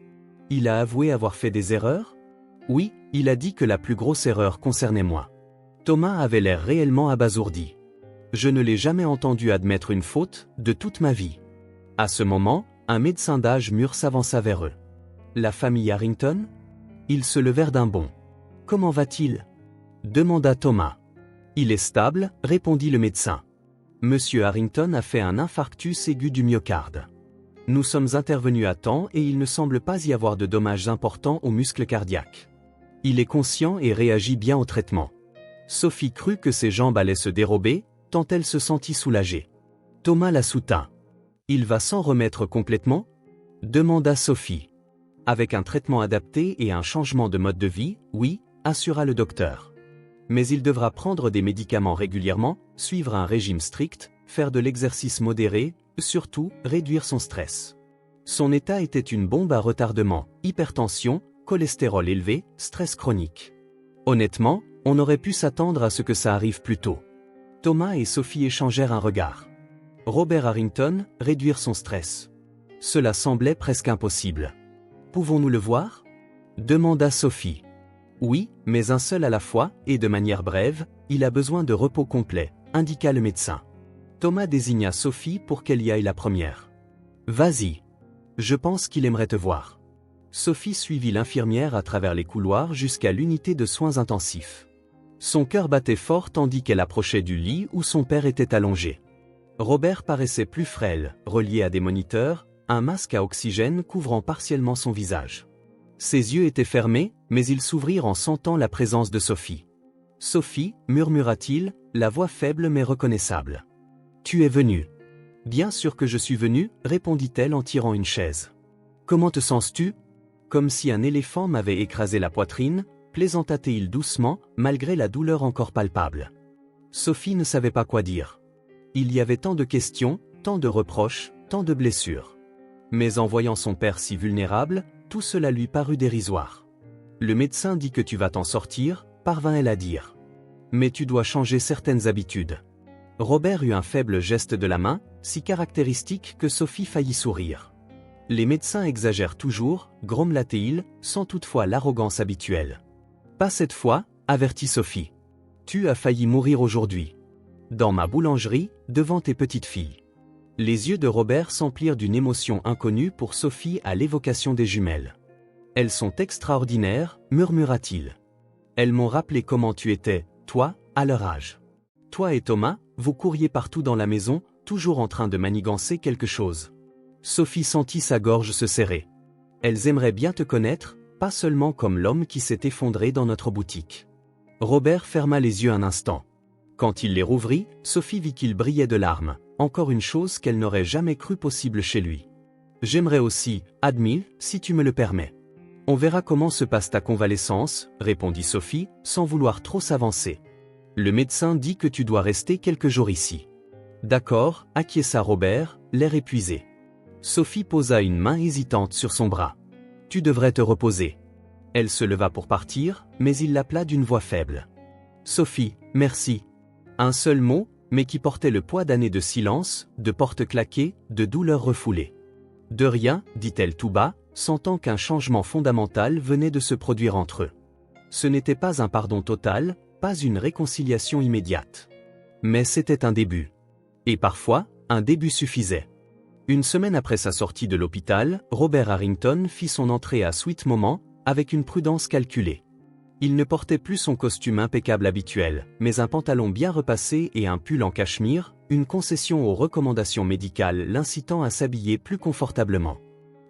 Il a avoué avoir fait des erreurs? Oui, il a dit que la plus grosse erreur concernait moi. Thomas avait l'air réellement abasourdi. Je ne l'ai jamais entendu admettre une faute, de toute ma vie. À ce moment, un médecin d'âge mûr s'avança vers eux. La famille Harrington? Ils se levèrent d'un bond. Comment va-t-il? Demanda Thomas. Il est stable, répondit le médecin. Monsieur Harrington a fait un infarctus aigu du myocarde. Nous sommes intervenus à temps et il ne semble pas y avoir de dommages importants aux muscles cardiaques. Il est conscient et réagit bien au traitement. Sophie crut que ses jambes allaient se dérober, tant elle se sentit soulagée. Thomas la soutint. Il va s'en remettre complètement? Demanda Sophie. Avec un traitement adapté et un changement de mode de vie, oui, assura le docteur. Mais il devra prendre des médicaments régulièrement, suivre un régime strict, faire de l'exercice modéré, surtout, réduire son stress. Son état était une bombe à retardement, hypertension, cholestérol élevé, stress chronique. Honnêtement, on aurait pu s'attendre à ce que ça arrive plus tôt. Thomas et Sophie échangèrent un regard. Robert Harrington, réduire son stress. Cela semblait presque impossible. Pouvons-nous le voir? Demanda Sophie. Oui, mais un seul à la fois, et de manière brève, il a besoin de repos complet, indiqua le médecin. Thomas désigna Sophie pour qu'elle y aille la première. Vas-y. Je pense qu'il aimerait te voir. Sophie suivit l'infirmière à travers les couloirs jusqu'à l'unité de soins intensifs. Son cœur battait fort tandis qu'elle approchait du lit où son père était allongé. Robert paraissait plus frêle, relié à des moniteurs, un masque à oxygène couvrant partiellement son visage. Ses yeux étaient fermés, mais ils s'ouvrirent en sentant la présence de Sophie. « Sophie, murmura-t-il, la voix faible mais reconnaissable. Tu es venue. »« Bien sûr que je suis venue, répondit-elle en tirant une chaise. »« Comment te sens-tu » Comme si un éléphant m'avait écrasé la poitrine, plaisanta-t-il doucement, malgré la douleur encore palpable. Sophie ne savait pas quoi dire. Il y avait tant de questions, tant de reproches, tant de blessures. Mais en voyant son père si vulnérable, tout cela lui parut dérisoire. Le médecin dit que tu vas t'en sortir, parvint-elle à dire. Mais tu dois changer certaines habitudes. Robert eut un faible geste de la main, si caractéristique que Sophie faillit sourire. Les médecins exagèrent toujours, grommela-t-il, sans toutefois l'arrogance habituelle. Pas cette fois, avertit Sophie. Tu as failli mourir aujourd'hui. Dans ma boulangerie, devant tes petites filles. Les yeux de Robert s'emplirent d'une émotion inconnue pour Sophie à l'évocation des jumelles. Elles sont extraordinaires, murmura-t-il. Elles m'ont rappelé comment tu étais, toi, à leur âge. Toi et Thomas, vous couriez partout dans la maison, toujours en train de manigancer quelque chose. Sophie sentit sa gorge se serrer. Elles aimeraient bien te connaître, pas seulement comme l'homme qui s'est effondré dans notre boutique. Robert ferma les yeux un instant. Quand il les rouvrit, Sophie vit qu'il brillait de larmes, encore une chose qu'elle n'aurait jamais cru possible chez lui. J'aimerais aussi, Admile, si tu me le permets. On verra comment se passe ta convalescence, répondit Sophie, sans vouloir trop s'avancer. Le médecin dit que tu dois rester quelques jours ici. D'accord, acquiesça Robert, l'air épuisé. Sophie posa une main hésitante sur son bras. Tu devrais te reposer. Elle se leva pour partir, mais il l'appela d'une voix faible. Sophie, merci. Un seul mot, mais qui portait le poids d'années de silence, de portes claquées, de douleurs refoulées. De rien, dit-elle tout bas, sentant qu'un changement fondamental venait de se produire entre eux. Ce n'était pas un pardon total, pas une réconciliation immédiate. Mais c'était un début. Et parfois, un début suffisait. Une semaine après sa sortie de l'hôpital, Robert Harrington fit son entrée à Sweet Moment, avec une prudence calculée. Il ne portait plus son costume impeccable habituel, mais un pantalon bien repassé et un pull en cachemire, une concession aux recommandations médicales l'incitant à s'habiller plus confortablement.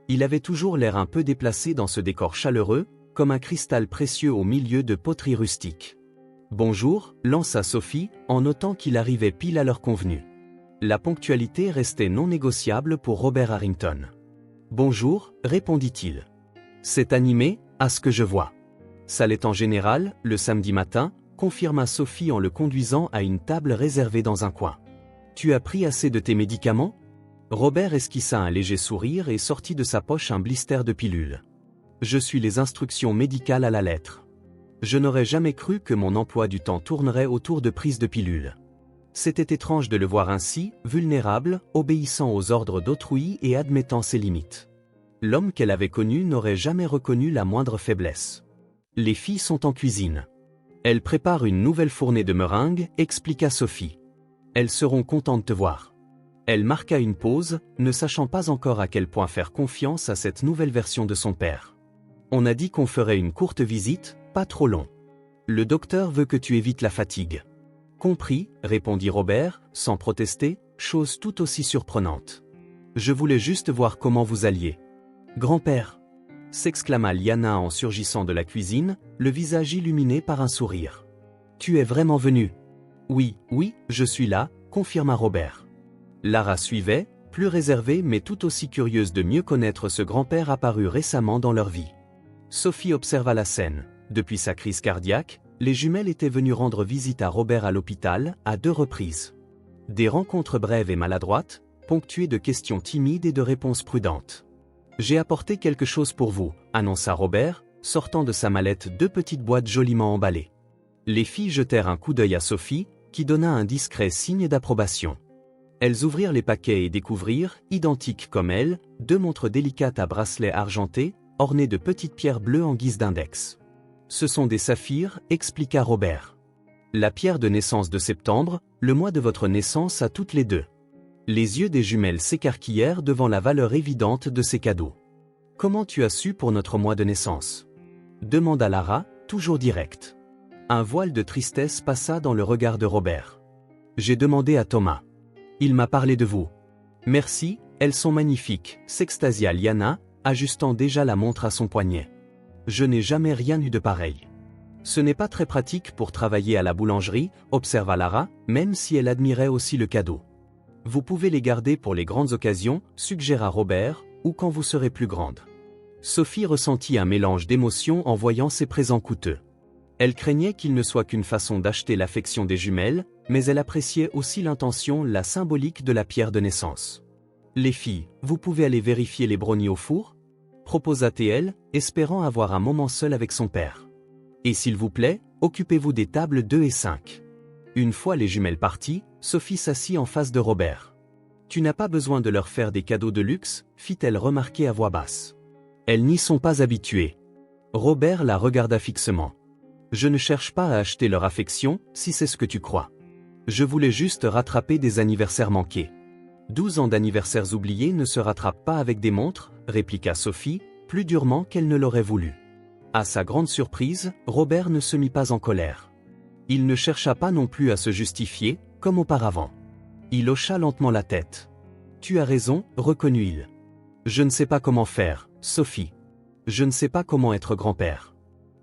Il avait toujours l'air un peu déplacé dans ce décor chaleureux, comme un cristal précieux au milieu de poteries rustiques. « Bonjour », lança Sophie, en notant qu'il arrivait pile à l'heure convenue. La ponctualité restait non négociable pour Robert Harrington. « Bonjour », répondit-il. « C'est animé, à ce que je vois. » Ça l'est en général, le samedi matin, confirma Sophie en le conduisant à une table réservée dans un coin. Tu as pris assez de tes médicaments ? Robert esquissa un léger sourire et sortit de sa poche un blister de pilules. Je suis les instructions médicales à la lettre. Je n'aurais jamais cru que mon emploi du temps tournerait autour de prises de pilules. C'était étrange de le voir ainsi, vulnérable, obéissant aux ordres d'autrui et admettant ses limites. L'homme qu'elle avait connu n'aurait jamais reconnu la moindre faiblesse. Les filles sont en cuisine. Elles préparent une nouvelle fournée de meringues, expliqua Sophie. Elles seront contentes de te voir. Elle marqua une pause, ne sachant pas encore à quel point faire confiance à cette nouvelle version de son père. On a dit qu'on ferait une courte visite, pas trop long. Le docteur veut que tu évites la fatigue. Compris, répondit Robert, sans protester, chose tout aussi surprenante. Je voulais juste voir comment vous alliez. Grand-père, s'exclama Liana en surgissant de la cuisine, le visage illuminé par un sourire. Tu es vraiment venu? Oui, je suis là, confirma Robert. Lara suivait, plus réservée mais tout aussi curieuse de mieux connaître ce grand-père apparu récemment dans leur vie. Sophie observa la scène. Depuis sa crise cardiaque, les jumelles étaient venues rendre visite à Robert à l'hôpital, à 2 reprises. Des rencontres brèves et maladroites, ponctuées de questions timides et de réponses prudentes. J'ai apporté quelque chose pour vous, annonça Robert, sortant de sa mallette 2 petites boîtes joliment emballées. Les filles jetèrent un coup d'œil à Sophie, qui donna un discret signe d'approbation. Elles ouvrirent les paquets et découvrirent, identiques comme elles, 2 montres délicates à bracelets argentés, ornées de petites pierres bleues en guise d'index. Ce sont des saphirs, expliqua Robert. La pierre de naissance de septembre, le mois de votre naissance à toutes les 2. Les yeux des jumelles s'écarquillèrent devant la valeur évidente de ces cadeaux. Comment tu as su pour notre mois de naissance? Demanda Lara, toujours directe. Un voile de tristesse passa dans le regard de Robert. J'ai demandé à Thomas. Il m'a parlé de vous. Merci, elles sont magnifiques, s'extasia Liana, ajustant déjà la montre à son poignet. Je n'ai jamais rien eu de pareil. Ce n'est pas très pratique pour travailler à la boulangerie, observa Lara, même si elle admirait aussi le cadeau. Vous pouvez les garder pour les grandes occasions, suggéra Robert, ou quand vous serez plus grande. Sophie ressentit un mélange d'émotions en voyant ces présents coûteux. Elle craignait qu'il ne soit qu'une façon d'acheter l'affection des jumelles, mais elle appréciait aussi l'intention, la symbolique de la pierre de naissance. Les filles, vous pouvez aller vérifier les brownies au four? Proposa-t-elle, espérant avoir un moment seul avec son père. Et s'il vous plaît, occupez-vous des tables 2 et 5. Une fois les jumelles parties, Sophie s'assit en face de Robert. Tu n'as pas besoin de leur faire des cadeaux de luxe, fit-elle remarquer à voix basse. Elles n'y sont pas habituées. Robert la regarda fixement. Je ne cherche pas à acheter leur affection, si c'est ce que tu crois. Je voulais juste rattraper des anniversaires manqués. 12 ans d'anniversaires oubliés ne se rattrapent pas avec des montres, répliqua Sophie, plus durement qu'elle ne l'aurait voulu. À sa grande surprise, Robert ne se mit pas en colère. Il ne chercha pas non plus à se justifier, comme auparavant. Il hocha lentement la tête. Tu as raison, reconnut-il. Je ne sais pas comment faire, Sophie. Je ne sais pas comment être grand-père.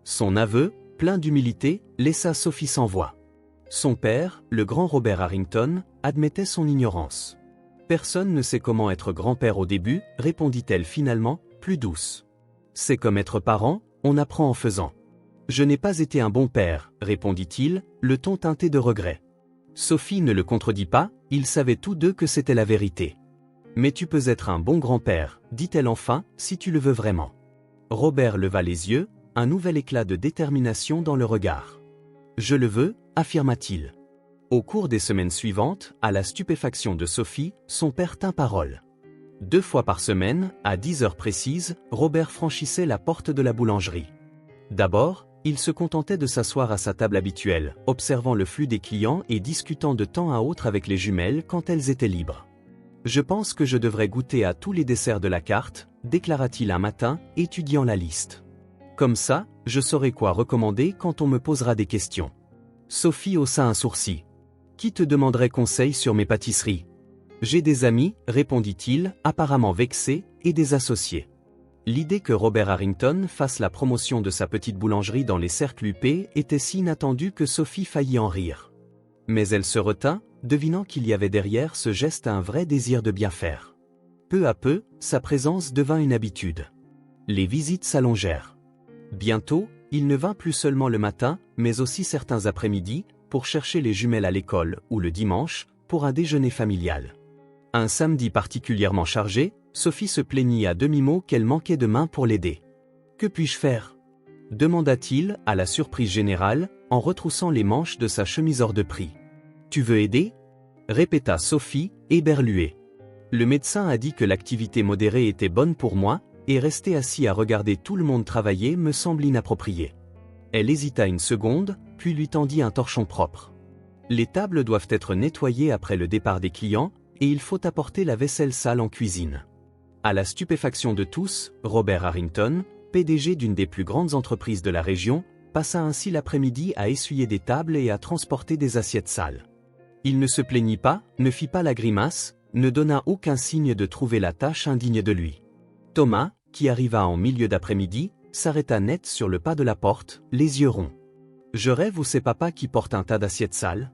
Son aveu, plein d'humilité, laissa Sophie sans voix. Son père, le grand Robert Harrington, admettait son ignorance. Personne ne sait comment être grand-père au début, répondit-elle finalement, plus douce. C'est comme être parent, on apprend en faisant. Je n'ai pas été un bon père, répondit-il, le ton teinté de regret. Sophie ne le contredit pas, ils savaient tous deux que c'était la vérité. Mais tu peux être un bon grand-père, dit-elle enfin, si tu le veux vraiment. Robert leva les yeux, un nouvel éclat de détermination dans le regard. Je le veux, affirma-t-il. Au cours des semaines suivantes, à la stupéfaction de Sophie, son père tint parole. 2 fois par semaine, à 10 heures précises, Robert franchissait la porte de la boulangerie. D'abord, il se contentait de s'asseoir à sa table habituelle, observant le flux des clients et discutant de temps à autre avec les jumelles quand elles étaient libres. Je pense que je devrais goûter à tous les desserts de la carte, déclara-t-il un matin, étudiant la liste. Comme ça, je saurai quoi recommander quand on me posera des questions. Sophie haussa un sourcil. Qui te demanderait conseil sur mes pâtisseries? J'ai des amis, répondit-il, apparemment vexé, et des associés. L'idée que Robert Harrington fasse la promotion de sa petite boulangerie dans les cercles huppés était si inattendue que Sophie faillit en rire. Mais elle se retint, devinant qu'il y avait derrière ce geste un vrai désir de bien faire. Peu à peu, sa présence devint une habitude. Les visites s'allongèrent. Bientôt, il ne vint plus seulement le matin, mais aussi certains après-midi, pour chercher les jumelles à l'école, ou le dimanche, pour un déjeuner familial. Un samedi particulièrement chargé, Sophie se plaignit à demi-mot qu'elle manquait de main pour l'aider. « Que puis-je faire » demanda-t-il, à la surprise générale, en retroussant les manches de sa chemise hors de prix. « Tu veux aider » répéta Sophie, éberluée. Le médecin a dit que l'activité modérée était bonne pour moi, et rester assis à regarder tout le monde travailler me semble inapproprié. Elle hésita une seconde, puis lui tendit un torchon propre. Les tables doivent être nettoyées après le départ des clients, et il faut apporter la vaisselle sale en cuisine. À la stupéfaction de tous, Robert Harrington, PDG d'une des plus grandes entreprises de la région, passa ainsi l'après-midi à essuyer des tables et à transporter des assiettes sales. Il ne se plaignit pas, ne fit pas la grimace, ne donna aucun signe de trouver la tâche indigne de lui. Thomas, qui arriva en milieu d'après-midi, s'arrêta net sur le pas de la porte, les yeux ronds. « Je rêve ou c'est papa qui porte un tas d'assiettes sales »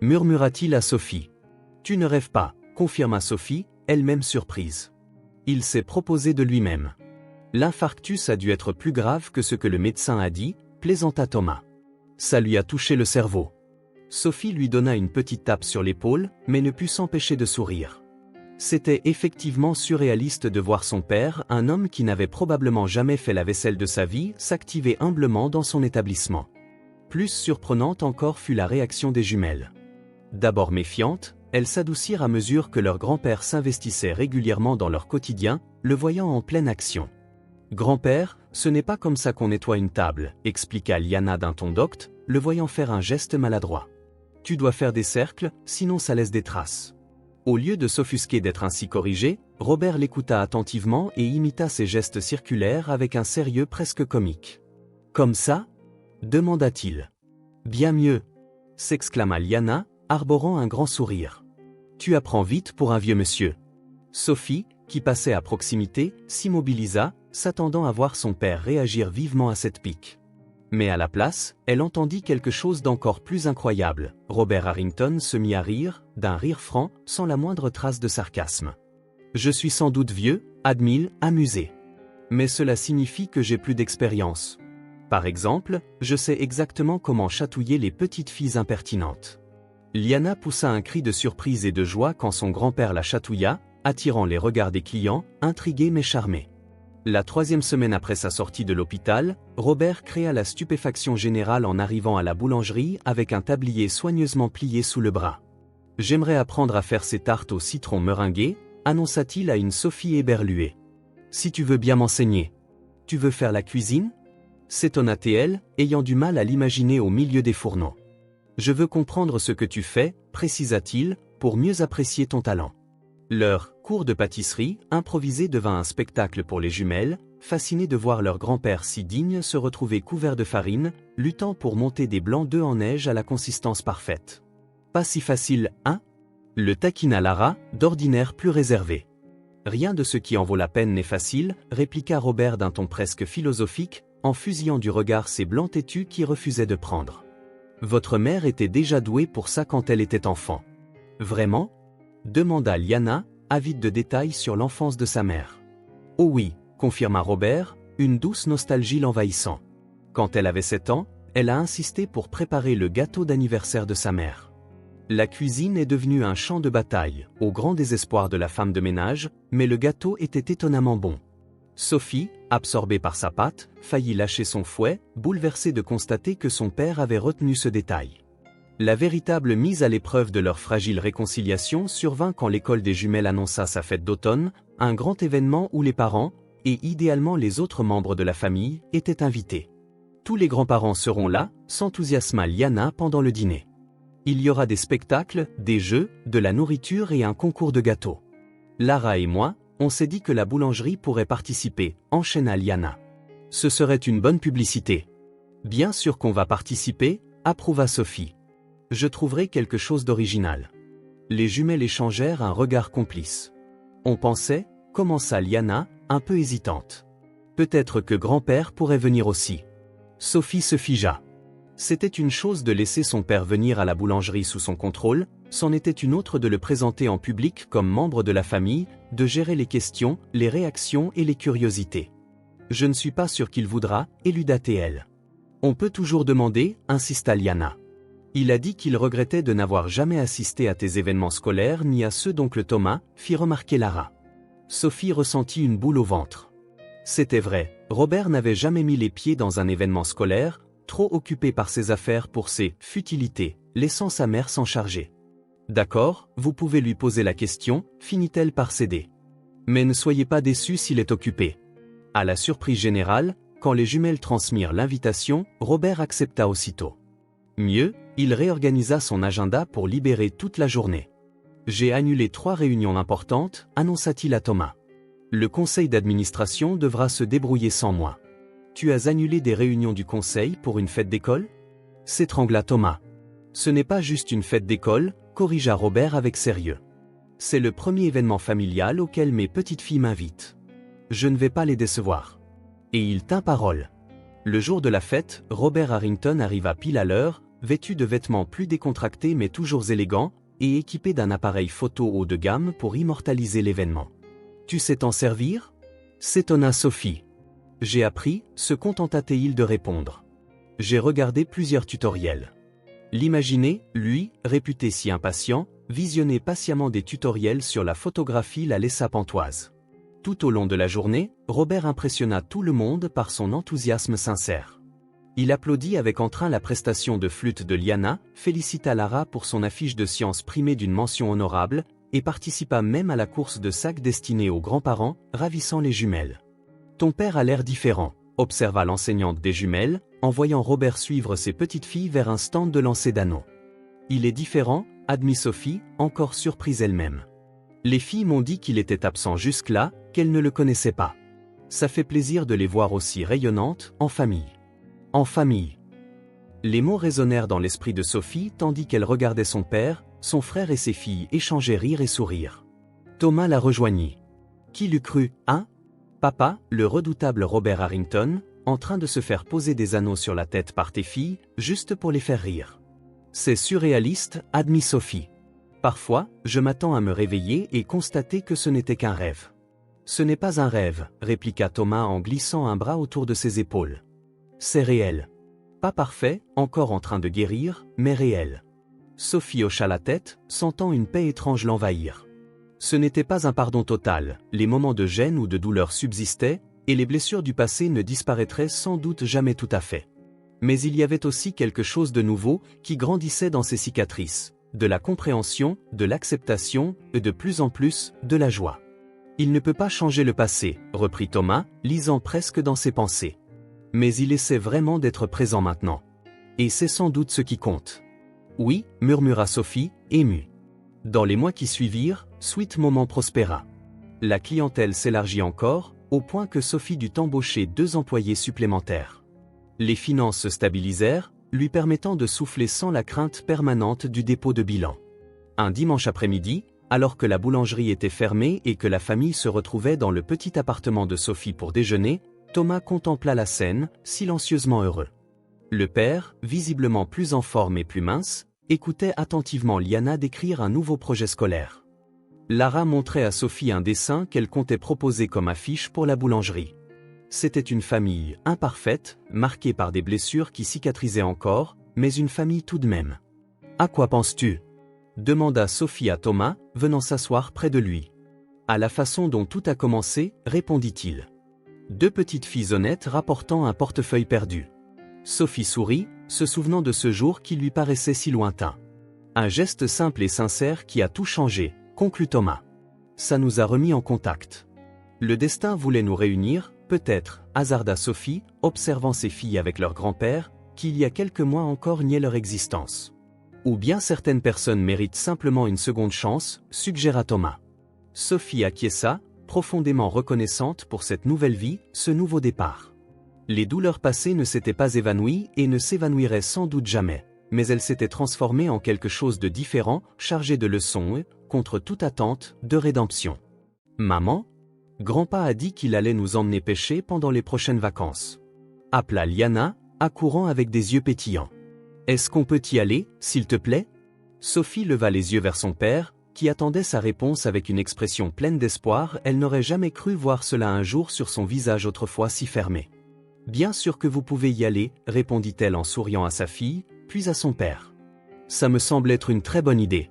murmura-t-il à Sophie. « Tu ne rêves pas » confirma Sophie, elle-même surprise. Il s'est proposé de lui-même. L'infarctus a dû être plus grave que ce que le médecin a dit, plaisanta Thomas. Ça lui a touché le cerveau. Sophie lui donna une petite tape sur l'épaule, mais ne put s'empêcher de sourire. C'était effectivement surréaliste de voir son père, un homme qui n'avait probablement jamais fait la vaisselle de sa vie, s'activer humblement dans son établissement. Plus surprenante encore fut la réaction des jumelles. D'abord méfiantes, elles s'adoucirent à mesure que leur grand-père s'investissait régulièrement dans leur quotidien, le voyant en pleine action. « Grand-père, ce n'est pas comme ça qu'on nettoie une table », expliqua Liana d'un ton docte, le voyant faire un geste maladroit. « Tu dois faire des cercles, sinon ça laisse des traces. » Au lieu de s'offusquer d'être ainsi corrigé, Robert l'écouta attentivement et imita ses gestes circulaires avec un sérieux presque comique. « Comme ça » demanda-t-il. « Bien mieux » s'exclama Liana, arborant un grand sourire. « Tu apprends vite pour un vieux monsieur. » Sophie, qui passait à proximité, s'immobilisa, s'attendant à voir son père réagir vivement à cette pique. Mais à la place, elle entendit quelque chose d'encore plus incroyable. Robert Harrington se mit à rire, d'un rire franc, sans la moindre trace de sarcasme. « Je suis sans doute vieux, admit-il, amusé. Mais cela signifie que j'ai plus d'expérience. Par exemple, je sais exactement comment chatouiller les petites filles impertinentes. » Liana poussa un cri de surprise et de joie quand son grand-père la chatouilla, attirant les regards des clients, intrigués mais charmés. La 3e semaine après sa sortie de l'hôpital, Robert créa la stupéfaction générale en arrivant à la boulangerie avec un tablier soigneusement plié sous le bras. « J'aimerais apprendre à faire ces tartes au citron meringuées », annonça-t-il à une Sophie éberluée. « Si tu veux bien m'enseigner. Tu veux faire la cuisine » s'étonna-t-elle, ayant du mal à l'imaginer au milieu des fourneaux. « Je veux comprendre ce que tu fais », précisa-t-il, pour mieux apprécier ton talent. Leur cours de pâtisserie improvisé devint un spectacle pour les jumelles, fascinées de voir leur grand-père si digne se retrouver couvert de farine, luttant pour monter des blancs d'œufs en neige à la consistance parfaite. « Pas si facile, hein » le taquina Lara, d'ordinaire plus réservé. « Rien de ce qui en vaut la peine n'est facile », répliqua Robert d'un ton presque philosophique, en fusillant du regard ces blancs têtus qui refusaient de prendre. « Votre mère était déjà douée pour ça quand elle était enfant. » « Vraiment » demanda Liana, avide de détails sur l'enfance de sa mère. Oh oui, confirma Robert, une douce nostalgie l'envahissant. Quand elle avait 7 ans, elle a insisté pour préparer le gâteau d'anniversaire de sa mère. La cuisine est devenue un champ de bataille, au grand désespoir de la femme de ménage, mais le gâteau était étonnamment bon. Sophie, absorbée par sa pâte, faillit lâcher son fouet, bouleversée de constater que son père avait retenu ce détail. La véritable mise à l'épreuve de leur fragile réconciliation survint quand l'école des jumelles annonça sa fête d'automne, un grand événement où les parents, et idéalement les autres membres de la famille, étaient invités. Tous les grands-parents seront là, s'enthousiasma Liana pendant le dîner. Il y aura des spectacles, des jeux, de la nourriture et un concours de gâteaux. Lara et moi, on s'est dit que la boulangerie pourrait participer, enchaîna Liana. Ce serait une bonne publicité. Bien sûr qu'on va participer, approuva Sophie. Je trouverai quelque chose d'original. Les jumelles échangèrent un regard complice. On pensait, commença Liana, un peu hésitante. Peut-être que grand-père pourrait venir aussi. Sophie se figea. C'était une chose de laisser son père venir à la boulangerie sous son contrôle, c'en était une autre de le présenter en public comme membre de la famille, de gérer les questions, les réactions et les curiosités. Je ne suis pas sûr qu'il voudra, éluda-t-elle. On peut toujours demander, insista Liana. Il a dit qu'il regrettait de n'avoir jamais assisté à tes événements scolaires ni à ceux d'oncle Thomas, fit remarquer Lara. Sophie ressentit une boule au ventre. C'était vrai, Robert n'avait jamais mis les pieds dans un événement scolaire, trop occupé par ses affaires pour ses futilités, laissant sa mère s'en charger. D'accord, vous pouvez lui poser la question, finit-elle par céder. Mais ne soyez pas déçus s'il est occupé. À la surprise générale, quand les jumelles transmirent l'invitation, Robert accepta aussitôt. Mieux, il réorganisa son agenda pour libérer toute la journée. J'ai annulé 3 réunions importantes, annonça-t-il à Thomas. Le conseil d'administration devra se débrouiller sans moi. Tu as annulé des réunions du conseil pour une fête d'école ? S'étrangla Thomas. Ce n'est pas juste une fête d'école, corrigea Robert avec sérieux. C'est le premier événement familial auquel mes petites filles m'invitent. Je ne vais pas les décevoir. Et il tint parole. Le jour de la fête, Robert Harrington arriva pile à l'heure, vêtu de vêtements plus décontractés mais toujours élégants, et équipé d'un appareil photo haut de gamme pour immortaliser l'événement. Tu sais t'en servir ? S'étonna Sophie. J'ai appris, se contenta-t-il de répondre. J'ai regardé plusieurs tutoriels. L'imaginer, lui, réputé si impatient, visionnait patiemment des tutoriels sur la photographie la laissa pantoise. Tout au long de la journée, Robert impressionna tout le monde par son enthousiasme sincère. Il applaudit avec entrain la prestation de flûte de Liana, félicita Lara pour son affiche de sciences primée d'une mention honorable, et participa même à la course de sacs destinée aux grands-parents, ravissant les jumelles. Ton père a l'air différent, observa l'enseignante des jumelles, en voyant Robert suivre ses petites filles vers un stand de lancer d'anneaux. Il est différent, admit Sophie, encore surprise elle-même. Les filles m'ont dit qu'il était absent jusque-là, qu'elles ne le connaissaient pas. Ça fait plaisir de les voir aussi rayonnantes, en famille. En famille. Les mots résonnèrent dans l'esprit de Sophie tandis qu'elle regardait son père, son frère et ses filles échanger rire et sourire. Thomas la rejoignit. Qui l'eût cru, hein ? Papa, le redoutable Robert Harrington, en train de se faire poser des anneaux sur la tête par tes filles, juste pour les faire rire. C'est surréaliste, admit Sophie. Parfois, je m'attends à me réveiller et constater que ce n'était qu'un rêve. Ce n'est pas un rêve, répliqua Thomas en glissant un bras autour de ses épaules. C'est réel. Pas parfait, encore en train de guérir, mais réel. Sophie hocha la tête, sentant une paix étrange l'envahir. Ce n'était pas un pardon total, les moments de gêne ou de douleur subsistaient, et les blessures du passé ne disparaîtraient sans doute jamais tout à fait. Mais il y avait aussi quelque chose de nouveau qui grandissait dans ses cicatrices, de la compréhension, de l'acceptation, et de plus en plus, de la joie. Il ne peut pas changer le passé, reprit Thomas, lisant presque dans ses pensées. Mais il essaie vraiment d'être présent maintenant. Et c'est sans doute ce qui compte. Oui, murmura Sophie, émue. Dans les mois qui suivirent, Sweet Moment prospéra. La clientèle s'élargit encore, au point que Sophie dut embaucher 2 employés supplémentaires. Les finances se stabilisèrent, lui permettant de souffler sans la crainte permanente du dépôt de bilan. Un dimanche après-midi, alors que la boulangerie était fermée et que la famille se retrouvait dans le petit appartement de Sophie pour déjeuner, Thomas contempla la scène, silencieusement heureux. Le père, visiblement plus en forme et plus mince, écoutait attentivement Liana décrire un nouveau projet scolaire. Lara montrait à Sophie un dessin qu'elle comptait proposer comme affiche pour la boulangerie. C'était une famille imparfaite, marquée par des blessures qui cicatrisaient encore, mais une famille tout de même. « À quoi penses-tu » demanda Sophie à Thomas, venant s'asseoir près de lui. « À la façon dont tout a commencé, répondit-il. Deux petites filles honnêtes rapportant un portefeuille perdu. » Sophie sourit, se souvenant de ce jour qui lui paraissait si lointain. « Un geste simple et sincère qui a tout changé, conclut Thomas. Ça nous a remis en contact. Le destin voulait nous réunir, peut-être, hasarda Sophie, observant ses filles avec leur grand-père, qui il y a quelques mois encore niait leur existence. Ou bien certaines personnes méritent simplement une seconde chance, suggéra Thomas. Sophie acquiesça, profondément reconnaissante pour cette nouvelle vie, ce nouveau départ. Les douleurs passées ne s'étaient pas évanouies et ne s'évanouiraient sans doute jamais, mais elles s'étaient transformées en quelque chose de différent, chargé de leçons et, contre toute attente, de rédemption. Maman, grand-pa a dit qu'il allait nous emmener pêcher pendant les prochaines vacances. Appela Liana, accourant avec des yeux pétillants. Est-ce qu'on peut y aller, s'il te plaît ? Sophie leva les yeux vers son père, qui attendait sa réponse avec une expression pleine d'espoir. Elle n'aurait jamais cru voir cela un jour sur son visage autrefois si fermé. Bien sûr que vous pouvez y aller, répondit-elle en souriant à sa fille, puis à son père. Ça me semble être une très bonne idée.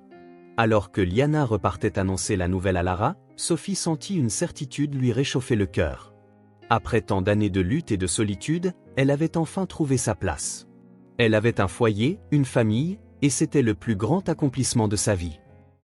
Alors que Liana repartait annoncer la nouvelle à Lara, Sophie sentit une certitude lui réchauffer le cœur. Après tant d'années de lutte et de solitude, elle avait enfin trouvé sa place. Elle avait un foyer, une famille, et c'était le plus grand accomplissement de sa vie.